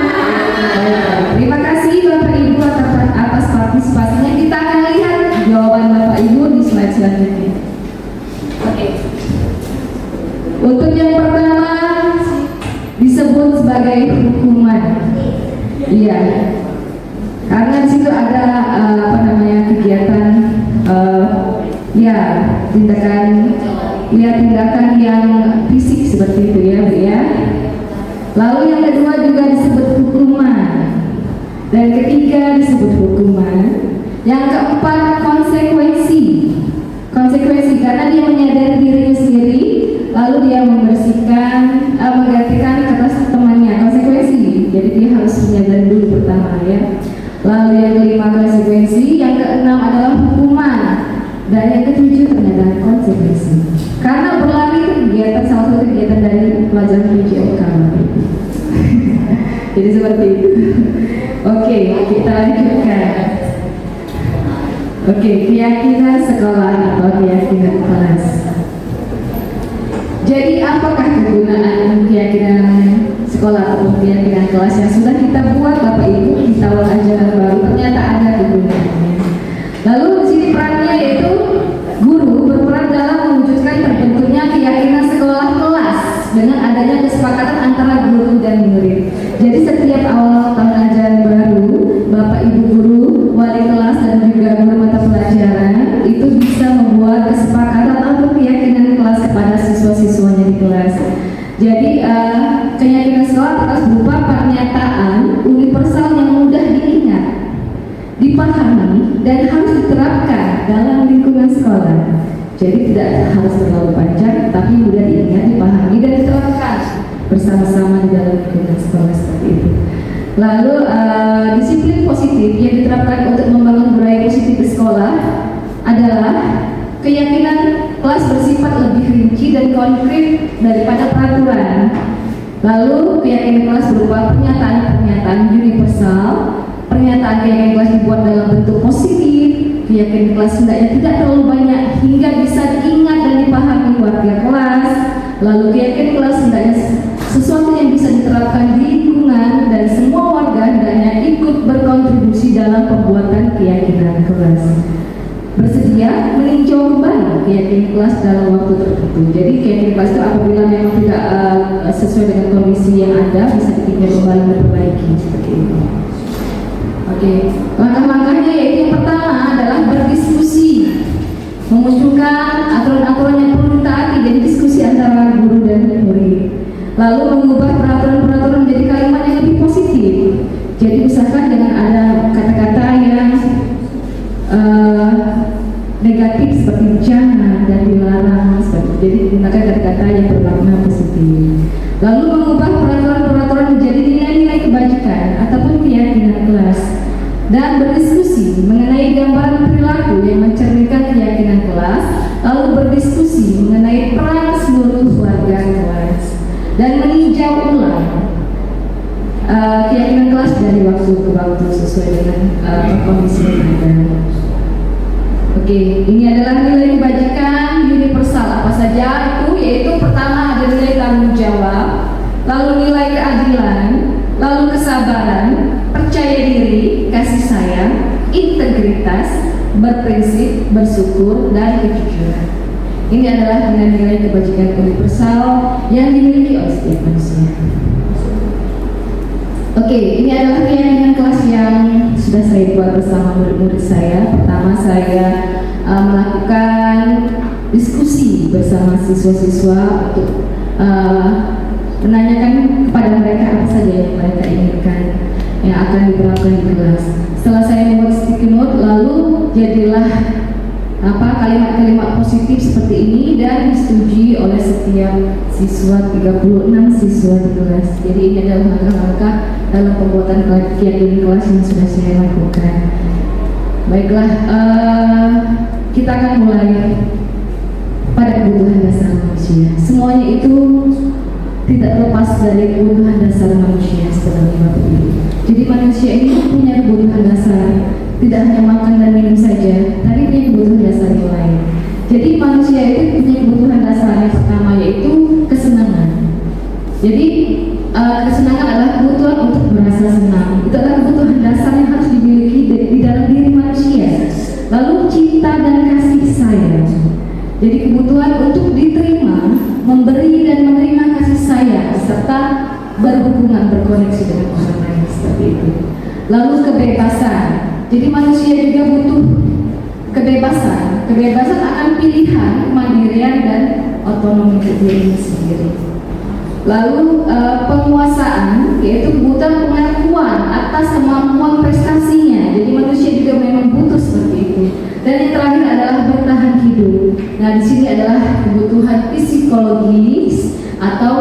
Terima kasih Bapak Ibu atas partisipasinya. Kita akan lihat jawaban Bapak Ibu di slide selanjutnya. Oke. Untuk yang pertama disebut sebagai hukuman. Iya. Karena di situ ada kegiatan tindakan yang fisik seperti itu ya Bu ya. Lalu yang kedua juga disebut hukuman. Dan ketiga disebut hukuman. Yang keempat konsekuensi. Konsekuensi karena dia menyadari dirinya sendiri, lalu dia menggantikan kertas temannya. Konsekuensi. Jadi dia harus menyadari dulu pertama ya. Lalu yang kelima konsekuensi, yang keenam adalah hukuman, dan yang ketujuh ternyata konsekuensi. Karena berlari itu kegiatan salah satu kegiatan dari pelajaran PJOK. Jadi seperti itu. Oke, kita lanjutkan. Oke, keyakinan sekolah atau keyakinan kelas. Jadi apakah kegunaan keyakinan sekolah atau keyakinan kelas yang sudah kita buat Bapak Ibu di tahun ajaran baru? Ternyata ada kegunaannya. Lalu di sini perannya yaitu guru berperan dalam mewujudkan terbentuknya keyakinan sekolah kelas dengan adanya kesepakatan antara guru dan murid. Jadi setiap awal tahun ajaran baru, Bapak Ibu guru, wali kelas dan juga guru mata pelajaran itu bisa membuat kesepakatan atau keyakinan kelas kepada siswa-siswanya di kelas. Jadi keyakinan sekolah atas berupa pernyataan universal yang mudah diingat, dipahami dan harus diterapkan dalam lingkungan sekolah. Jadi tidak harus terlalu panjang, tapi mudah diingat, dipahami dan diterapkan bersama-sama di dalam lingkungan sekolah seperti itu. Lalu disiplin positif yang diterapkan untuk membangun budaya positif di sekolah adalah keyakinan kelas bersifat lebih rinci dan konkret daripada peraturan. Lalu keyakinan kelas berupa pernyataan-pernyataan universal. Pernyataan keyakinan kelas dibuat dalam bentuk positif. Keyakinan kelas hendaknya tidak terlalu banyak hingga bisa diingat dan dipahami warga kelas. Lalu keyakinan kelas hendaknya sesuatu yang bisa diterapkan di lingkungan dan semua warga hendaknya ikut berkontribusi dalam pembuatan keyakinan kelas. Bersedia meninjau kembali keyakinan kelas dalam waktu tertentu. Jadi keyakinan kelas itu apabila memang tidak sesuai dengan kondisi yang ada, bisa ditinjau kembali dan diperbaiki seperti itu. Oke, langkah-langkahnya yaitu yang pertama adalah berdiskusi, memunculkan aturan-aturan yang perlu ditaati, jadi diskusi antara guru dan murid. Lalu mengubah peraturan-peraturan menjadi kalimat yang lebih positif. Jadi usahakan dengan ada kata-kata yang negatif seperti jangan dan dilarang, jadi gunakan kata-kata yang bermakna positif. Lalu mengubah peraturan-peraturan menjadi nilai-nilai kebajikan ataupun keyakinan kelas, dan berdiskusi mengenai gambaran perilaku yang mencerminkan keyakinan kelas. Lalu berdiskusi mengenai peran seluruh warga kelas dan meninjau ulang keyakinan kelas dari waktu ke waktu sesuai dengan kondisi yang ada. Oke, ini adalah nilai kebajikan universal. Apa saja itu? Yaitu pertama ada nilai tanggung jawab, lalu nilai keadilan, lalu kesabaran, percaya diri, kasih sayang, integritas, berprinsip, bersyukur, dan kejujuran. Ini adalah nilai-nilai kebajikan universal yang dimiliki oleh setiap manusia. Oke, ini adalah keyakinan kelas yang sudah saya buat bersama murid-murid saya. Pertama, saya melakukan diskusi bersama siswa-siswa untuk menanyakan kepada mereka apa saja yang mereka inginkan yang akan diterapkan di kelas. Setelah saya membuat sticky note, lalu jadilah kalimat-kalimat positif seperti ini dan disetujui oleh setiap siswa, 36 siswa di kelas. Jadi ini adalah langkah-langkah dalam pembuatan keyakinan kelas yang sudah saya lakukan. Baiklah, kita akan mulai pada kebutuhan dasar manusia. Semuanya itu tidak lepas dari kebutuhan dasar manusia sebenarnya Bapak Ibu. Jadi manusia ini punya kebutuhan dasar, tidak hanya makan dan minum saja, tapi punya kebutuhan dasar yang lain. Jadi manusia itu punya kebutuhan dasar yang pertama yaitu kesenangan. Jadi kesenangan adalah kebutuhan untuk merasa senang. Itu adalah kebutuhan dasar yang harus dimiliki di dalam diri manusia. Lalu cinta dan kasih sayang. Jadi kebutuhan untuk diterima, memberi dan menerima kasih sayang serta berhubungan, berkoneksi dengan orang lain seperti itu. Lalu kebebasan. Jadi manusia juga butuh kebebasan. Kebebasan akan pilihan, kemandirian dan otonomi diri sendiri. Lalu penguasaan, yaitu kebutuhan pengakuan atas kemampuan prestasinya. Jadi manusia juga memang butuh seperti itu. Dan yang terakhir adalah bertahan hidup. Nah, di sini adalah kebutuhan psikologis atau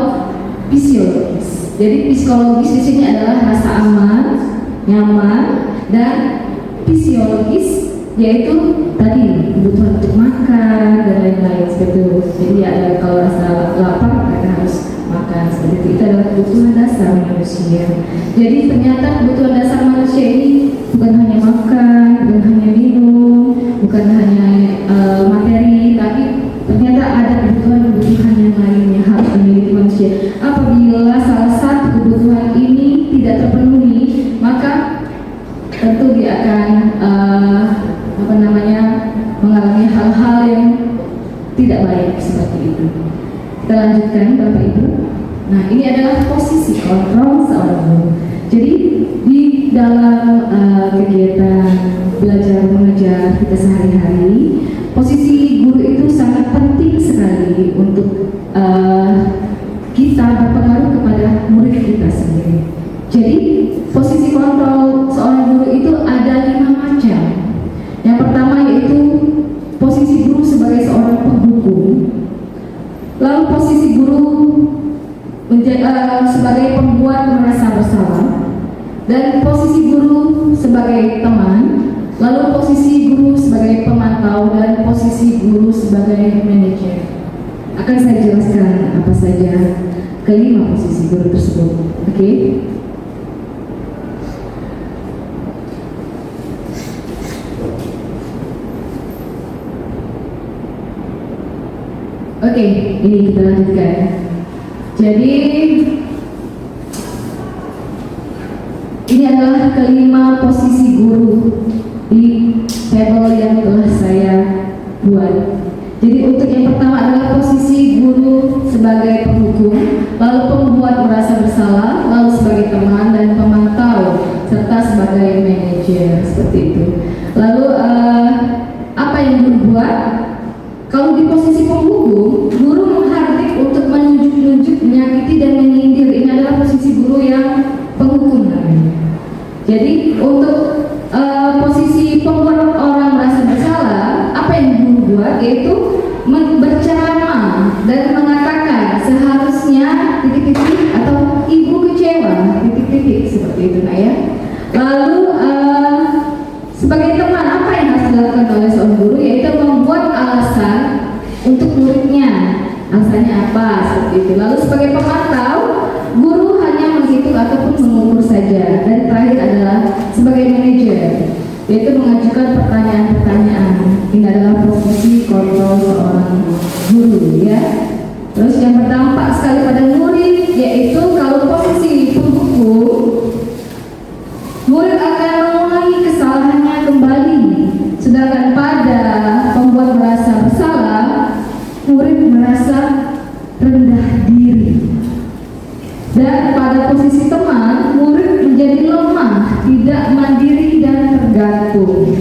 fisiologis. Jadi psikologis di sini adalah rasa aman, nyaman, dan fisiologis yaitu tadi kebutuhan untuk makan dan lain-lain seperti itu. Jadi ada kalau rasa lapar mereka harus makan seperti itu. Itu adalah kebutuhan dasar manusia. Jadi ternyata kebutuhan dasar manusia ini bukan hanya makan, bukan hanya minum, bukan hanya materi, tapi ternyata ada kebutuhan-kebutuhan yang lain yang harus dimiliki manusia. Apabila salah satu kebutuhan ini tidak terpenuhi, maka tentu dia akan mengalami hal-hal yang tidak baik seperti itu. Kita lanjutkan Bapak Ibu. Nah, ini adalah posisi kontrol seorang guru. Jadi di dalam kegiatan belajar mengajar kita sehari-hari, posisi guru itu sangat penting sekali untuk kita berpengaruh kepada murid kita sendiri. Jadi posisi kontrol seorang guru itu ada 5 macam. Yang pertama yaitu posisi guru sebagai seorang penghukum. Lalu posisi guru sebagai pembuat merasa bersalah, dan posisi guru sebagai teman, lalu posisi guru sebagai pemantau, dan posisi guru sebagai manajer. kelima posisi guru tersebut. Oke? Oke, ini kita lanjutkan. Jadi ini adalah kelima posisi guru di tabel yang telah saya buat. Jadi untuk yang pertama adalah posisi guru sebagai penghukum, lalu pembuat merasa bersalah, lalu sebagai teman dan pemantau, serta sebagai manajer, seperti itu. Lalu apa yang guru buat? Kalau di posisi penghukum, guru menghardik untuk menunjuk-nunjuk, menyakiti dan menyindir. Ini adalah posisi guru yang penghukum namanya. Jadi untuk posisi pembuat orang merasa bersalah, apa yang guru buat yaitu berceramah dan mengatakan seharusnya titik-titik atau ibu kecewa titik-titik, seperti itu nah ya. Lalu sebagai teman, apa yang harus dilakukan oleh seorang guru yaitu membuat alasan untuk muridnya. Alasannya apa? Seperti itu. Lalu sebagai pemantau, guru hanya menghitung ataupun mengukur saja. Dan terakhir adalah sebagai manajer, yaitu mengajukan pertanyaan-pertanyaan. Ini adalah posisi kontrol seorang guru, ya. Terus yang berdampak sekali pada murid, yaitu kalau posisi penghukum, murid akan mengulangi kesalahannya kembali. Sedangkan pada pembuat merasa bersalah, murid merasa rendah diri. Dan pada posisi teman, murid menjadi lemah, tidak mandiri dan tergantung.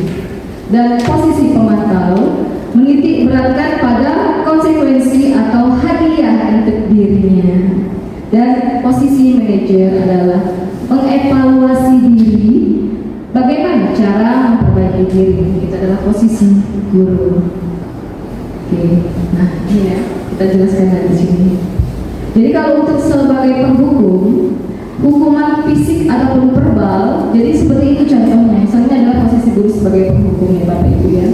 Dan posisi pemantau menitik beratkan pada konsekuensi atau hadiah untuk dirinya. Dan posisi manajer adalah mengevaluasi diri, bagaimana cara memperbaiki diri. Itu adalah posisi guru. Oke, nah ini ya, kita jelaskan dari sini. Jadi kalau untuk sebagai penghukum, hukuman fisik ataupun verbal, jadi seperti itu contohnya. Misalnya adalah posisi guru sebagai penghukum ya Bapak Ibu ya.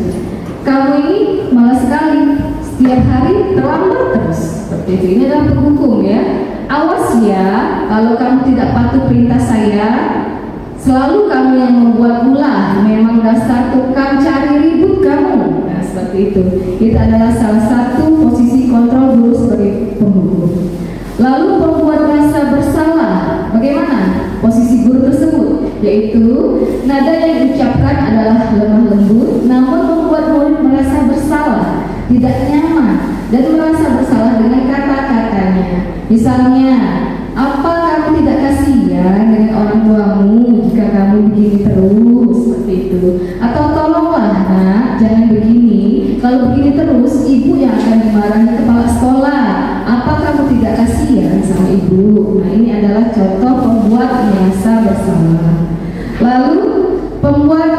Kamu ini malas sekali, setiap hari terlambat terus. Seperti itu, ini adalah penghukum ya. Awas ya, kalau kamu tidak patuh perintah saya, selalu kamu yang membuat ulah, memang dasar tukang cari ribut kamu. Nah seperti itu. Itu adalah salah satu posisi kontrol guru sebagai penghukum. Lalu pembuat merasa bersalah, bagaimana posisi guru tersebut? Yaitu nada yang diucapkan adalah lemah lembut, namun membuat murid merasa bersalah, tidak nyaman, dan merasa bersalah dengan kata-katanya. Misalnya, apa kamu tidak kasihan dengan orang tuamu jika kamu begini terus, seperti itu? Atau tolonglah nak, jangan begini. Kalau begini terus, ibu yang akan dimarahi kepala sekolah. Apa kamu tidak kasihan sama ibu? Nah ini adalah contoh pembuat merasa bersalah. Lalu pembuat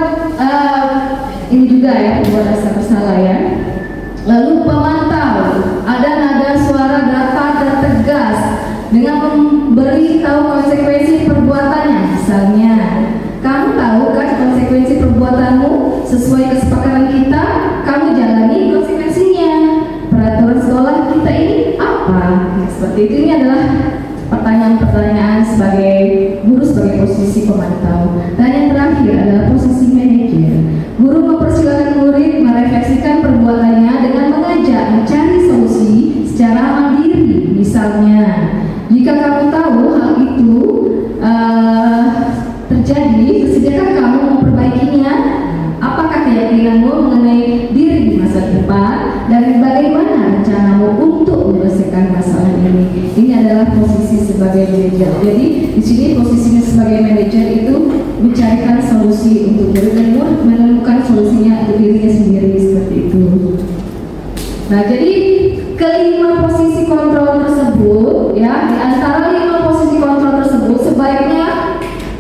ini juga ya, pembuat rasa bersalah ya. Lalu pemantau, ada nada suara datar dan tegas dengan memberi tahu konsekuensi perbuatannya. Misalnya, kamu tahu kan konsekuensi perbuatanmu sesuai kesepakatan kita, kamu jalani konsekuensinya. Peraturan sekolah kita ini apa? Nah, seperti itu. Ini adalah pertanyaan-pertanyaan sebagai guru sebagai posisi pemantau. Dan yang terakhir adalah posisi manajer. Guru mempersilakan murid merefleksikan perbuatannya dengan mengajak mencari solusi secara mandiri. Misalnya, jika kamu tahu hal itu terjadi, sediakah kamu memperbaikinya? Apakah keyakinanmu mengenai diri di masa depan dan bagaimana rencanamu untuk menyelesaikan masalah ini? Ini adalah posisi sebagai manajer. Jadi di sini posisinya sebagai manajer itu mencarikan solusi untuk diri dan menemukan solusinya untuk dirinya sendiri, seperti itu. Nah, jadi kelima posisi kontrol tersebut ya, di antara 5 posisi kontrol tersebut sebaiknya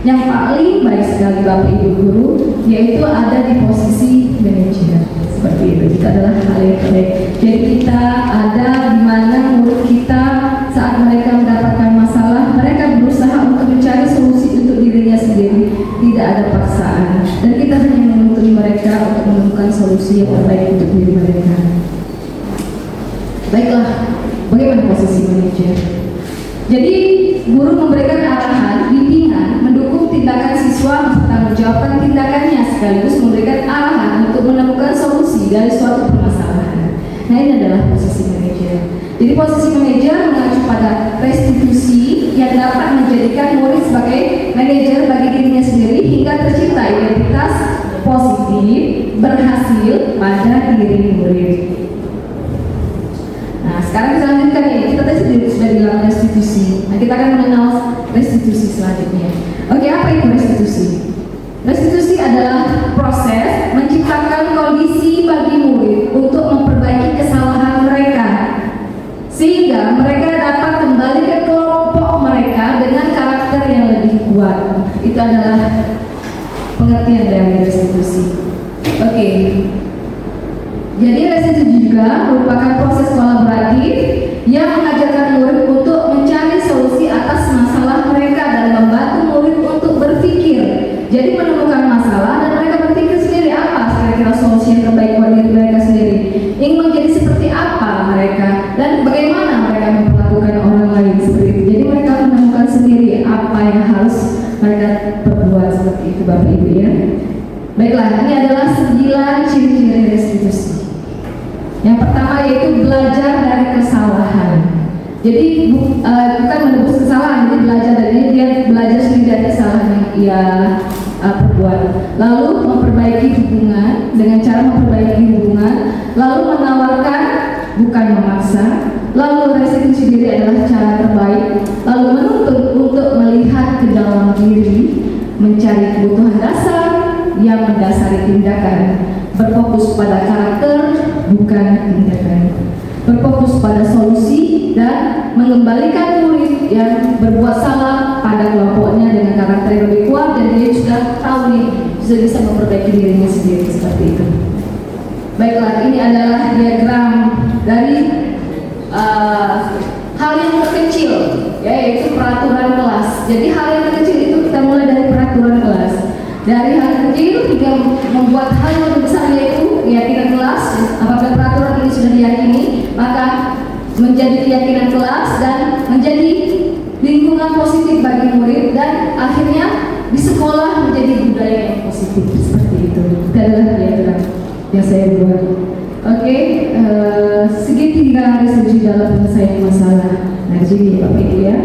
yang paling baik sekali Bapak Ibu guru yaitu ada di posisi manajer, seperti itu. Itu adalah hal yang baik. Jadi kita ada di mana murid kita saat mereka mendapatkan masalah, mereka berusaha untuk mencari solusi untuk dirinya sendiri, tidak ada paksaan, dan kita hanya menuntut mereka untuk menemukan solusi yang terbaik untuk diri mereka. Baiklah, bagaimana posisi manajer? Jadi guru memberikan arahan, bimbingan, mendukung tindakan siswa, mempertanggungjawabkan tindakannya, sekaligus memberikan arahan untuk menemukan solusi dari suatu permasalahan. Nah, ini adalah posisi manajer. Jadi posisi manajer mengacu pada restitusi yang dapat menjadikan murid sebagai manajer bagi dirinya sendiri hingga tercipta identitas positif berhasil pada diri murid. Nah, sekarang kita lanjutkan ya. Kita tadi sudah bilang restitusi. Nah, kita akan mengenal restitusi selanjutnya. Oke, apa itu restitusi? Restitusi adalah proses menciptakan kondisi bagi murid untuk memperbaiki kesalahan mereka, sehingga mereka dapat kembali ke kelompok mereka dengan karakter yang lebih kuat. Itu adalah pengertian dari restitusi. Oke. Jadi restitusi juga merupakan proses kolaboratif yang mengajarkan murid untuk mencari solusi atas masalah mereka dan membantu murid untuk berpikir. Jadi menemukan masalah dan mereka berpikir sendiri apa kira-kira solusi yang terbaik buat diri mereka sendiri. Ingin menjadi seperti apa mereka dan bagaimana mereka memperlakukan orang lain seperti itu. Jadi mereka menemukan sendiri apa yang harus mereka perbuat seperti itu, Bapak Ibu ya. Baiklah, ini adalah 9 ciri-ciri restitusi. Yang pertama yaitu belajar dari kesalahan. Jadi bukan menebus kesalahan, jadi belajar dari dia belajar sendiri dari kesalahan yang ia perbuat. Lalu memperbaiki hubungan dengan cara memperbaiki hubungan, lalu menawarkan bukan memaksa. Lalu restitusi diri adalah cara terbaik. Lalu menuntut untuk melihat ke dalam diri, mencari kebutuhan dasar yang mendasari tindakan, berfokus pada karakter bukan tindakan, berfokus pada solusi dan mengembalikan murid yang berbuat salah pada kelompoknya dengan karakter yang lebih kuat dan dia sudah tahu nih, sudah bisa memperbaiki dirinya sendiri seperti itu. Baiklah, ini adalah diagram dari hal yang terkecil, yaitu peraturan kelas. Jadi hal yang terkecil itu kita mulai dari peraturan kelas. Dari hal kecil hingga membuat hal yang lebih besar, yaitu keyakinan kelas. Apabila peraturan ini sudah diyakini, maka menjadi keyakinan kelas dan menjadi lingkungan positif bagi murid dan akhirnya di sekolah menjadi budaya yang positif seperti itu. Itu adalah diagram yang saya buat. Oke, segitiga restitusi dalam penyelesaian masalah. Nah, di sini Bapak Ibu ya.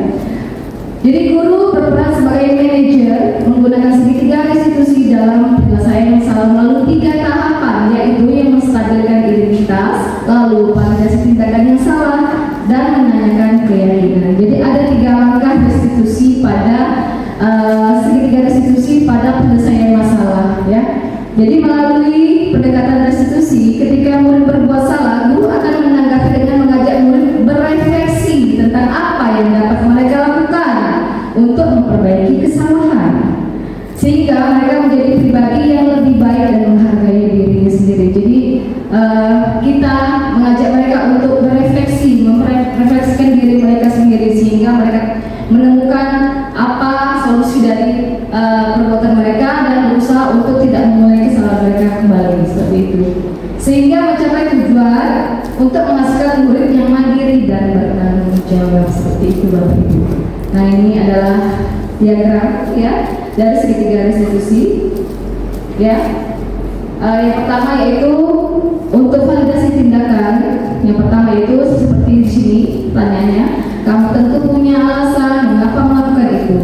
Jadi guru berperan sebagai manajer menggunakan segitiga restitusi dalam penyelesaian masalah melalui 3 tahapan, yaitu yang menstabilkan identitas, lalu validasi tindakan yang salah, dan menanyakan keyakinan. Jadi ada 3 langkah restitusi pada segitiga restitusi pada penyelesaian masalah ya. Jadi melalui pendekatan restitusi, ketika murid berbuat salah, guru akan menanggapi dengan mengajak murid berefleksi tentang apa yang dapat mereka lakukan untuk memperbaiki kesalahan, sehingga mereka menjadi pribadi yang lebih baik dan menghargai dirinya sendiri. Jadi kita mengajak mereka untuk berefleksi, merefleksikan diri mereka sendiri, sehingga mereka menemukan apa solusi dari perbuatan mereka dan berusaha untuk tidak mengulangi kesalahan mereka kembali seperti itu, sehingga mencapai tujuan untuk menghasilkan murid yang mandiri dan bertanggung jawab seperti itu, Bapak Ibu. Nah, ini adalah diagram ya dari segitiga restitusi ya. Yang pertama yaitu untuk validasi tindakan. Yang pertama itu seperti di sini pertanyaannya, kamu tentu punya alasan mengapa melakukan itu.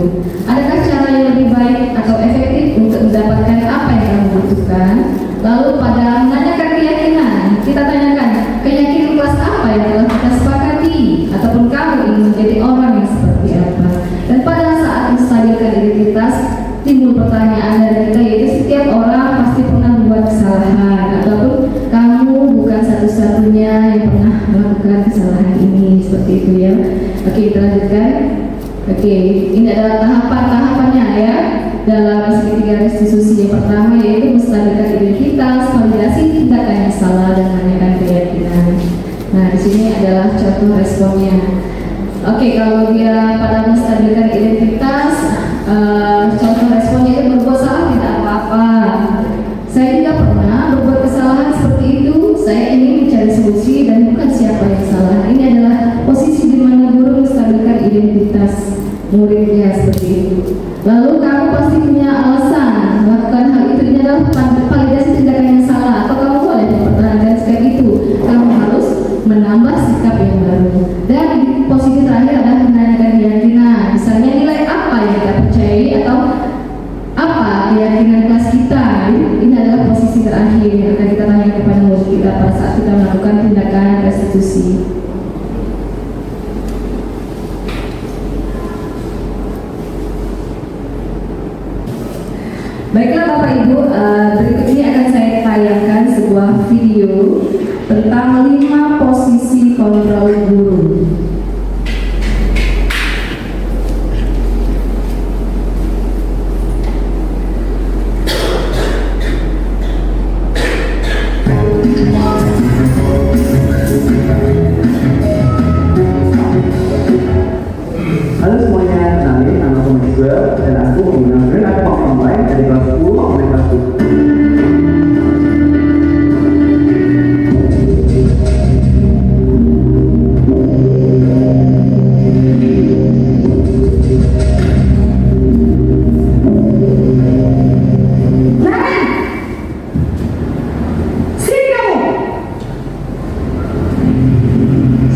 Adakah cara yang lebih baik atau efektif untuk mendapatkan apa yang kamu butuhkan? Lalu pada menanyakan keyakinan, kita tanyakan keyakinan kelas apa yang telah kita sepakati, ataupun kamu ingin menjadi orang yang seperti apa. Dan pada saat menstabilkan identitas, timbul pertanyaan dari kita, yaitu setiap orang pasti pernah membuat kesalahan, ataupun kamu bukan satu-satunya yang pernah melakukan kesalahan ini, seperti itu ya. Oke, kita lanjutkan. Oke, ini adalah tahapan-tahapannya ya dalam segitiga restitusi. Yang pertama yaitu menstabilkan identitas, validasi tindakan yang salah, dan menanyakan keyakinan. Nah, di sini adalah contoh responnya. Oke, kalau dia pada menstabilkan identitas, contoh responnya itu berbuat salah tidak apa-apa. Saya tidak pernah berbuat kesalahan seperti itu. Saya ingin mencari solusi dan bukan siapa yang salah. Ini adalah posisi di mana guru menstabilkan identitas. saat kita melakukan tindakan restitusi. Baiklah Bapak Ibu, berikut ini akan saya tayangkan sebuah video tentang 5 posisi kontrol guru. Halo semuanya, kenalin nama aku Maxwell dan aku menggunakan akun online dari kelas 10 online kelas 7.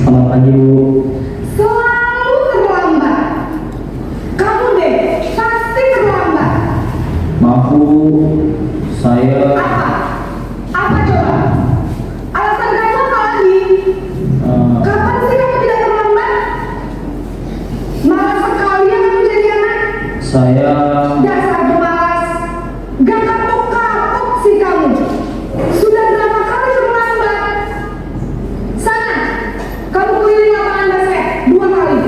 Selamat pagi Bu. Selalu terlambat. Kamu deh, pasti terlambat. Maaf Bu, saya Apa? Apa coba? Alasan kamu apa lagi? Kapan sih kamu tidak terlambat? Malas sekali ya kamu jadi anak. saya Dasar pemalas. Gak kapok-kapok sih kamu. Sudah berapa kali terlambat? Sana, kamu keliling lapangan basket 2 kali.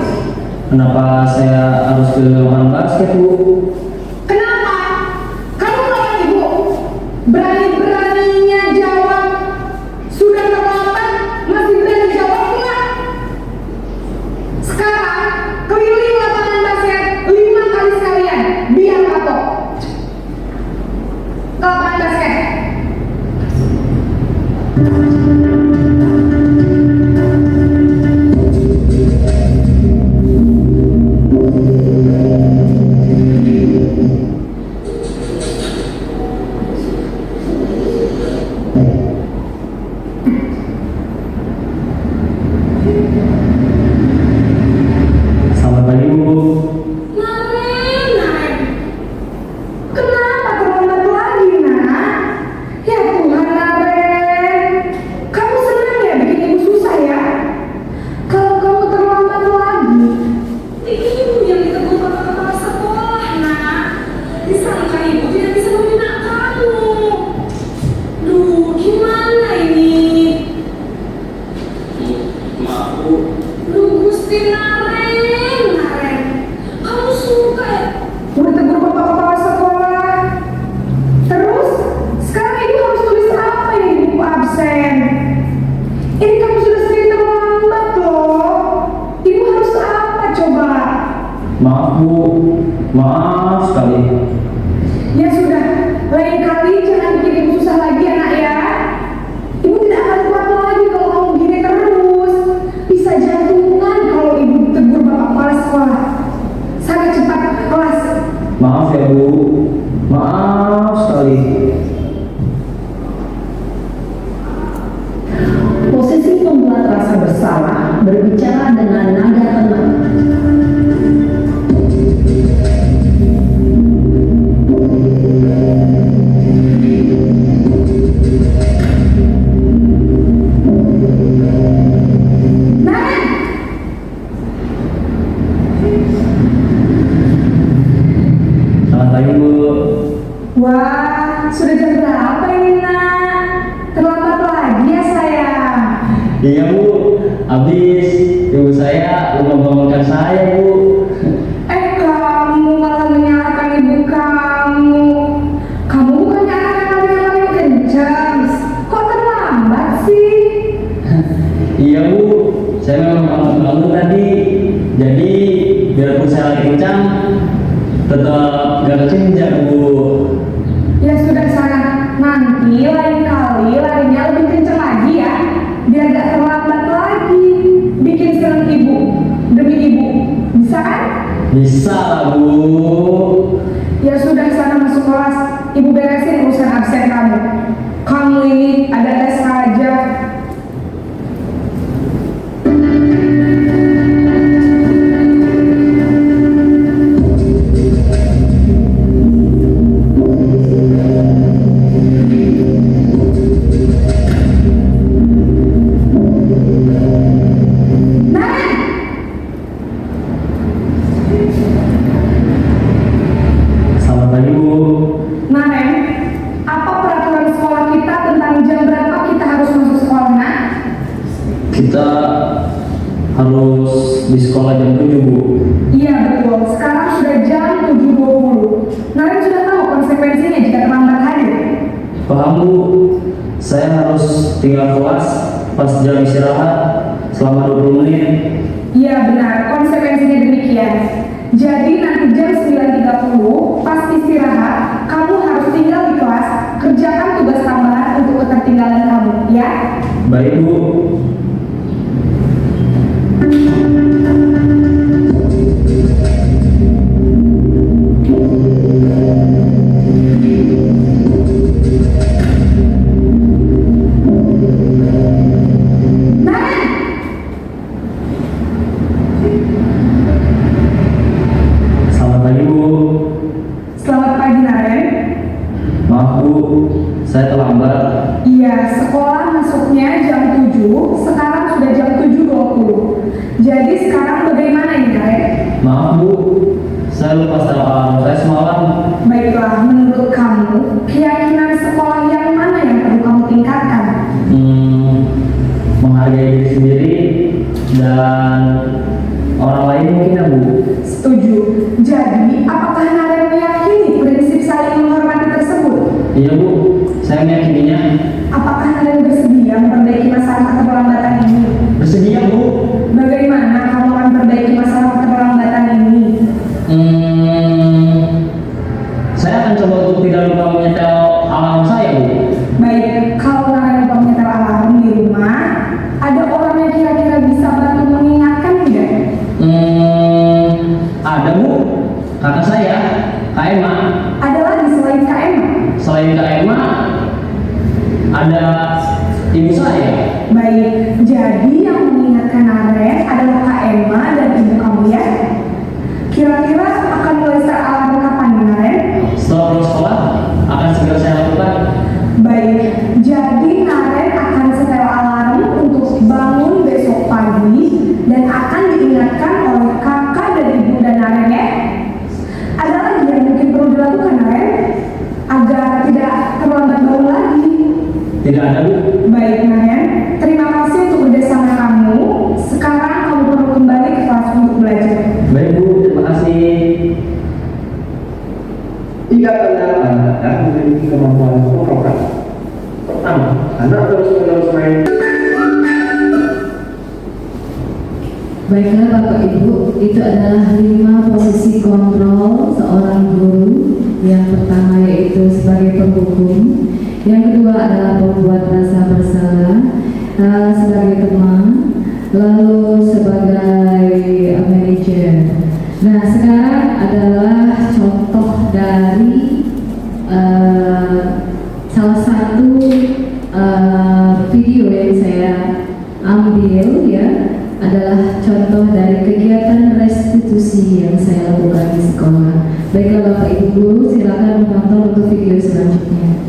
kenapa saya harus ke lapangan basket Bu? Kenapa? Kamu melawan ibu. Berani-beraninya jawab. Sudah terlambat, masih berani jawab enggak? Sekarang, keliling lapangan basket 5 kali sekalian. Biar kapok. Lapangan basket. Selamat pagi Bu. Naren. Kenapa terlambat lagi, nak? Ya Tuhan, Naren. Kamu senang ya bikin ibu susah ya? Kalau kamu terlambat lagi, ibu yang ditegur kepala sekolah, nak. Disangka ibu tidak bisa membina kamu. Duh, gimana ini? Maaf Bu. Duh, Gusti Naren. Kamu suka ya? Udah tegur bapak kepala sekolah. Terus, sekarang ibu harus tulis apa ya di buku absen? Ini kamu sudah sering terlambat loh. Ibu harus apa coba? Maaf Bu, maaf sekali. Ya sudah, lain kali jangan bikin ibu susah lagi ya nak ya. Ibu tidak akan kuat lagi kalau kamu gini terus. Bisa jantungan kalau ibu tegur bapak kepala sekolah. Sana cepat ke kelas. Maaf ya Bu, maaf sekali. Posisi membuat rasa bersalah, berbicara dengan nada tenang. Naren! Selamat pagi Bu. Wah, sudah jam berapa ini nak? Terlambat lagi ya sayang. Iya Bu, habis ibu saya lupa bangunkan saya Bu. Kamu malah menyalahkan ibu kamu. Kamu bukannya anak yang paling kencang. Kok terlambat sih? Iya Bu, saya memang bangun tadi. Jadi biarpun saya lagi kencang, tetap gak kencang Bu. Ya sudah sana, nanti lain kali larinya lebih kencang lagi ya. Biar gak terlambat lagi. Bikin seneng ibu, demi ibu. Bisa kan? Bisa lah Bu. Ya sudah sana masuk kelas. Ibu beresin urusan absen kamu. Kamu ini ada saja. harus di sekolah jam 7 Bu. Iya betul, sekarang sudah jam 7.20. Naren sudah tahu konsekuensinya jika terlambat hadir. Paham Bu, saya harus tinggal kelas pas jam istirahat selama 20 menit. Iya benar, konsekuensinya demikian. Jadi nanti jam 9.30 pas istirahat, kamu harus tinggal di kelas, kerjakan tugas tambahan untuk ketertinggalan kamu, ya? Baik Bu. Selamat pagi Bu. Selamat pagi Naren. Maaf Bu, saya terlambat. Iya, sekolah masuknya jam 7, sekarang sudah jam 7.20. Jadi sekarang bagaimana ini Naren? Maaf Bu, saya lupa setel alarm saya semalam. Baiklah, menurut kamu, keyakinan sekolah yang mana yang perlu kamu tingkatkan? Menghargai diri sendiri dan orang lain mungkin ya Bu. Setuju. Jadi, apakah Naren meyakini prinsip saling menghormati tersebut? Iya Bu, saya meyakininya. Apakah Naren bersedia memperbaiki masalah keterlambatan ini? Bersedia Bu. Bagaimana kamu akan memperbaiki masalah keterlambatan ini? Saya akan coba untuk tidak lupa menyetel alarm saya Bu. Baik, kalau Naren lupa menyetel alarm di rumah, ada orang yang kira-kira bisa bantu mengingatkan tidak? Ada Bu, kakak saya, Kak Emma. Ada lagi selain Kak Emma? Selain Kak Emma, ada ibu saya. Baik, jadi yang mengingatkan Naren adalah Kak Emma dan ibu kamu ya? Kira-kira akan mulai start alarm kapan Naren? Setelah pulang sekolah, akan segera saya lakukan. Baik, jadi Naren akan setel alarm untuk bangun besok pagi dan akan diingatkan oleh kakak dan ibu dan Naren ya? Ada lagi yang mungkin perlu dilakukan Naren? Agar tidak terlambat bangun lagi. Tidak ada Bu. Baik Naren, terima kasih untuk kerjasama kamu. Sekarang kamu perlu kembali ke kelas untuk belajar. Baik Bu, terima kasih. Tiga tanda anak memiliki kemampuan program. Pertama, anak terus-menerus main. Baiklah Bapak Ibu, itu adalah 5 posisi kontrol seorang guru. Yang pertama yaitu sebagai penghukum, yang kedua adalah membuat rasa bersalah sebagai teman, lalu sebagai manajer. Nah sekarang adalah contoh dari salah satu video yang saya ambil ya, adalah contoh dari kegiatan restitusi yang saya lakukan di sekolah. Baiklah Bapak Ibu guru, silakan menonton untuk video selanjutnya.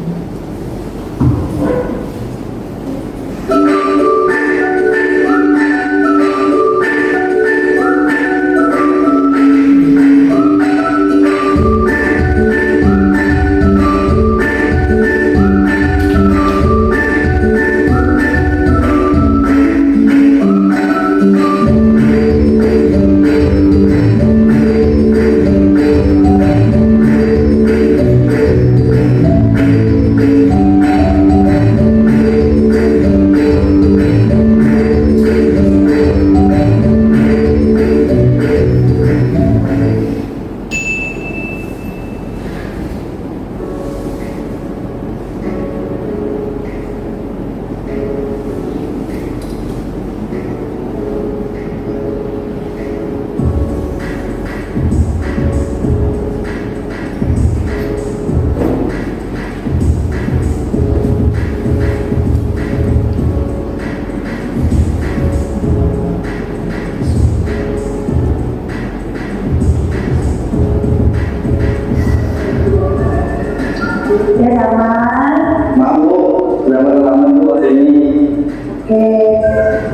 Ya Salman. Maaf Bu, berapa lama Bu ada ini? Oke,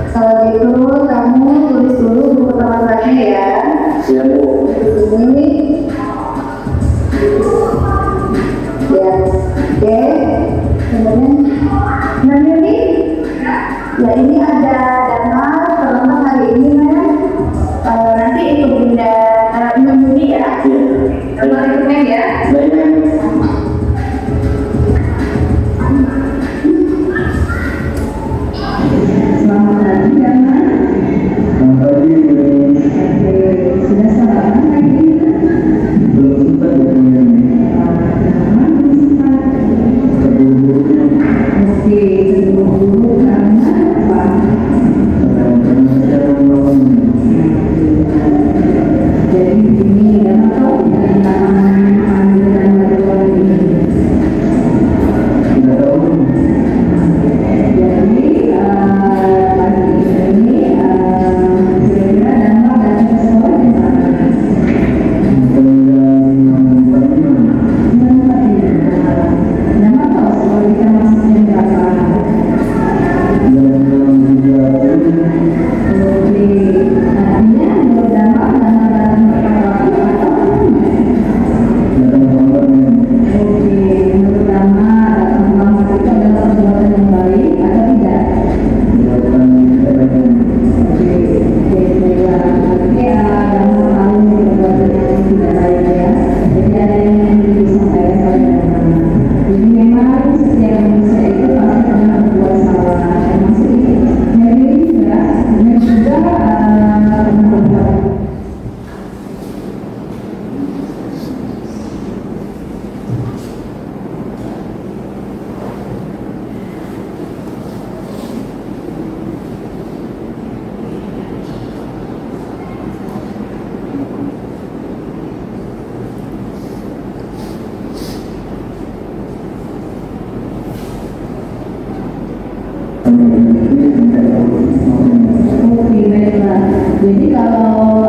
kalau gitu kamu tulis dulu buku terlambatnya ya. Iya Bu. Ini ya, oke. Kemudian ini ya ini ada dana terlambat hari ini Jadi kalau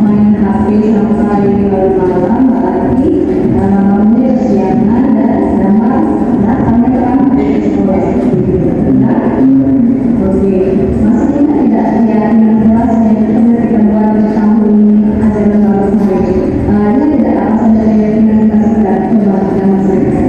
main HP sampai larut malam berarti namanya kesiangan dan sama datangnya terang di sekolah. Benar? Oke. Maksudnya tidak keyakinan kelas yang kita buat tahun ajaran baru hari. Ini tidak apa saja keyakinan kita sudah coba kita masyarakat.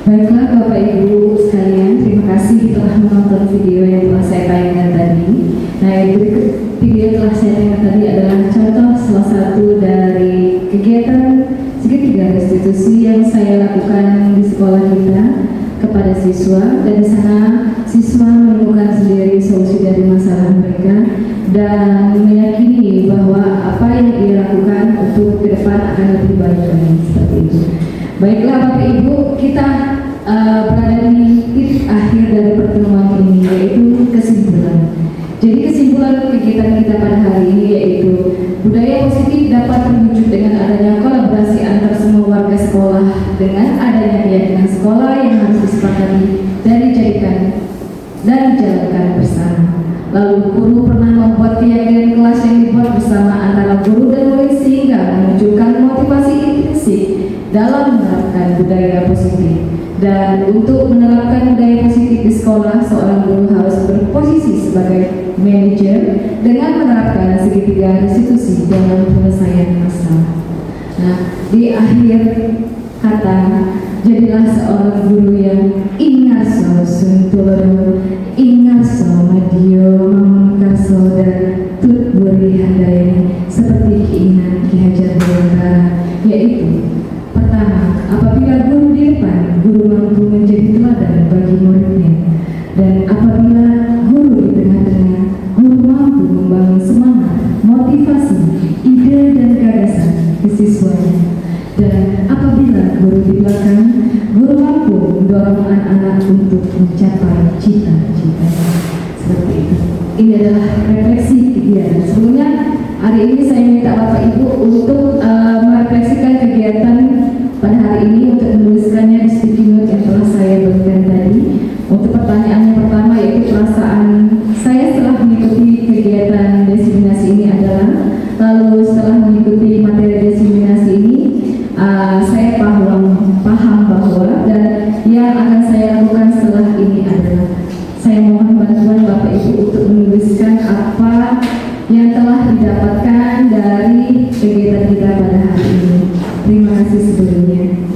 Baiklah Bapak Ibu sekalian, terima kasih telah menonton video yang telah saya tayangkan tadi. Nah, yang berikut video yang telah saya tayangkan tadi adalah contoh salah satu dari kegiatan segitiga restitusi yang saya lakukan di sekolah kita kepada siswa, dan di sana siswa menemukan sendiri solusi dari masalah mereka dan meyakini bahwa apa yang ia lakukan untuk ke depan akan lebih baik lagi, seperti itu. Baiklah Bapak Ibu, kita berada di titik akhir dari pertemuan ini, yaitu kesimpulan. Jadi kesimpulan kegiatan kita pada hari ini yaitu budaya positif dapat terwujud dengan adanya kolaborasi antar semua warga sekolah, dengan adanya keyakinan sekolah yang harus disepakati dan dijadikan dan dijalankan bersama. Lalu guru pernah membuat keyakinan kelas yang dibuat bersama antara guru dan murid sehingga menunjukkan motivasi intrinsik dalam menerapkan budaya positif. Dan untuk menerapkan budaya positif di sekolah, seorang guru harus berposisi sebagai manajer dengan menerapkan segitiga restitusi dalam penyelesaian masalah. Nah, di akhir kata, jadilah seorang guru yang ingarso suntulodo, ingarso madio mamungkarso dan tut buri handayani, seperti keinginan Ki Hajar Dewantara, yaitu pertama, apabila guru di depan, guru mampu menjadi teladan bagi muridnya, dan apabila guru di tengah-tengah, guru mampu membangun semangat, motivasi, ide dan gagasan di siswanya, dan apabila guru di belakang, guru mampu mendorong anak-anak untuk mencapai cita-citanya. Seperti itu. Ini adalah refleksi kegiatan. Sebelumnya hari ini saya minta Bapak Ibu untuk merefleksikan kegiatan pada hari ini, untuk menuliskannya di sticky note yang telah saya berikan tadi. Untuk ini adalah saya mohon bantuan Bapak Ibu untuk menuliskan apa yang telah didapatkan dari kegiatan kita pada hari ini. Terima kasih sebelumnya.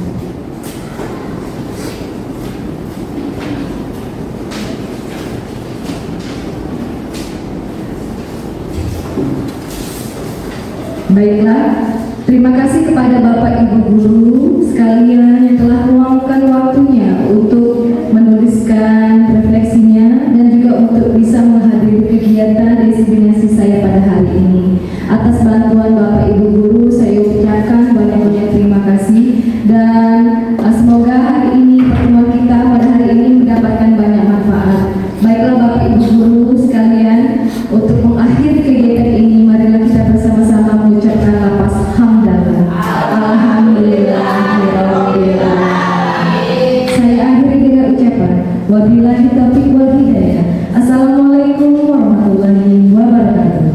Baiklah, terima kasih kepada Bapak Ibu guru sekalian yang telah meluangkan waktunya untuk menuliskan refleksinya dan juga untuk bisa menghadiri kegiatan destinasi saya pada hari ini. Atas bantuan Bapak Ibu guru, saya ucapkan banyak-banyak terima kasih dan semoga hari ini pertemuan kita pada hari ini mendapatkan banyak manfaat. Baiklah Bapak Ibu guru sekalian, untuk mengakhiri kegiatan ini marilah kita bersama-sama mengucapkan lafaz hamdalah. Alhamdulillahirabbil alamin. Saya akhiri dengan ucapan wabillahi taufiq wal hidayah. Assalamualaikum warahmatullahi wabarakatuh.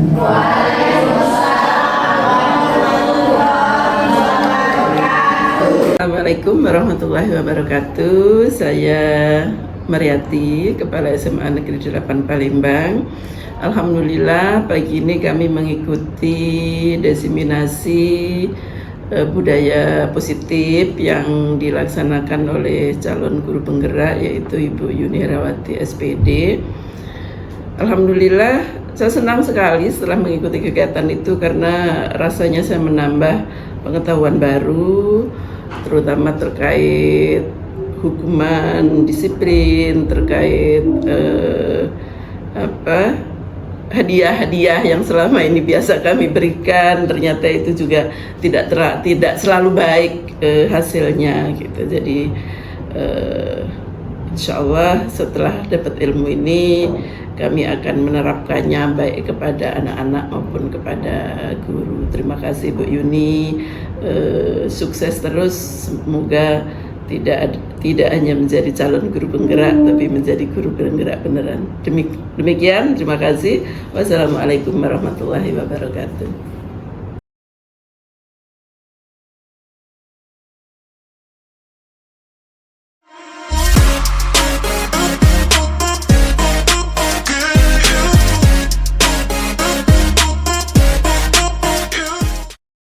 Assalamualaikum warahmatullahi wabarakatuh. Saya Mariati, Kepala SMA Negeri 8 Palembang. Alhamdulillah pagi ini kami mengikuti diseminasi budaya positif yang dilaksanakan oleh calon guru penggerak yaitu Ibu Yuni Herawati SPD. Alhamdulillah saya senang sekali setelah mengikuti kegiatan itu karena rasanya saya menambah pengetahuan baru, terutama terkait hukuman, disiplin, terkait hadiah-hadiah yang selama ini biasa kami berikan, ternyata itu juga tidak selalu baik hasilnya gitu. Jadi insya Allah setelah dapat ilmu ini kami akan menerapkannya baik kepada anak-anak maupun kepada guru. Terima kasih Bu Yuni, sukses terus, semoga tidak hanya menjadi calon guru penggerak tapi menjadi guru penggerak beneran. Demikian, terima kasih. Wassalamualaikum warahmatullahi wabarakatuh.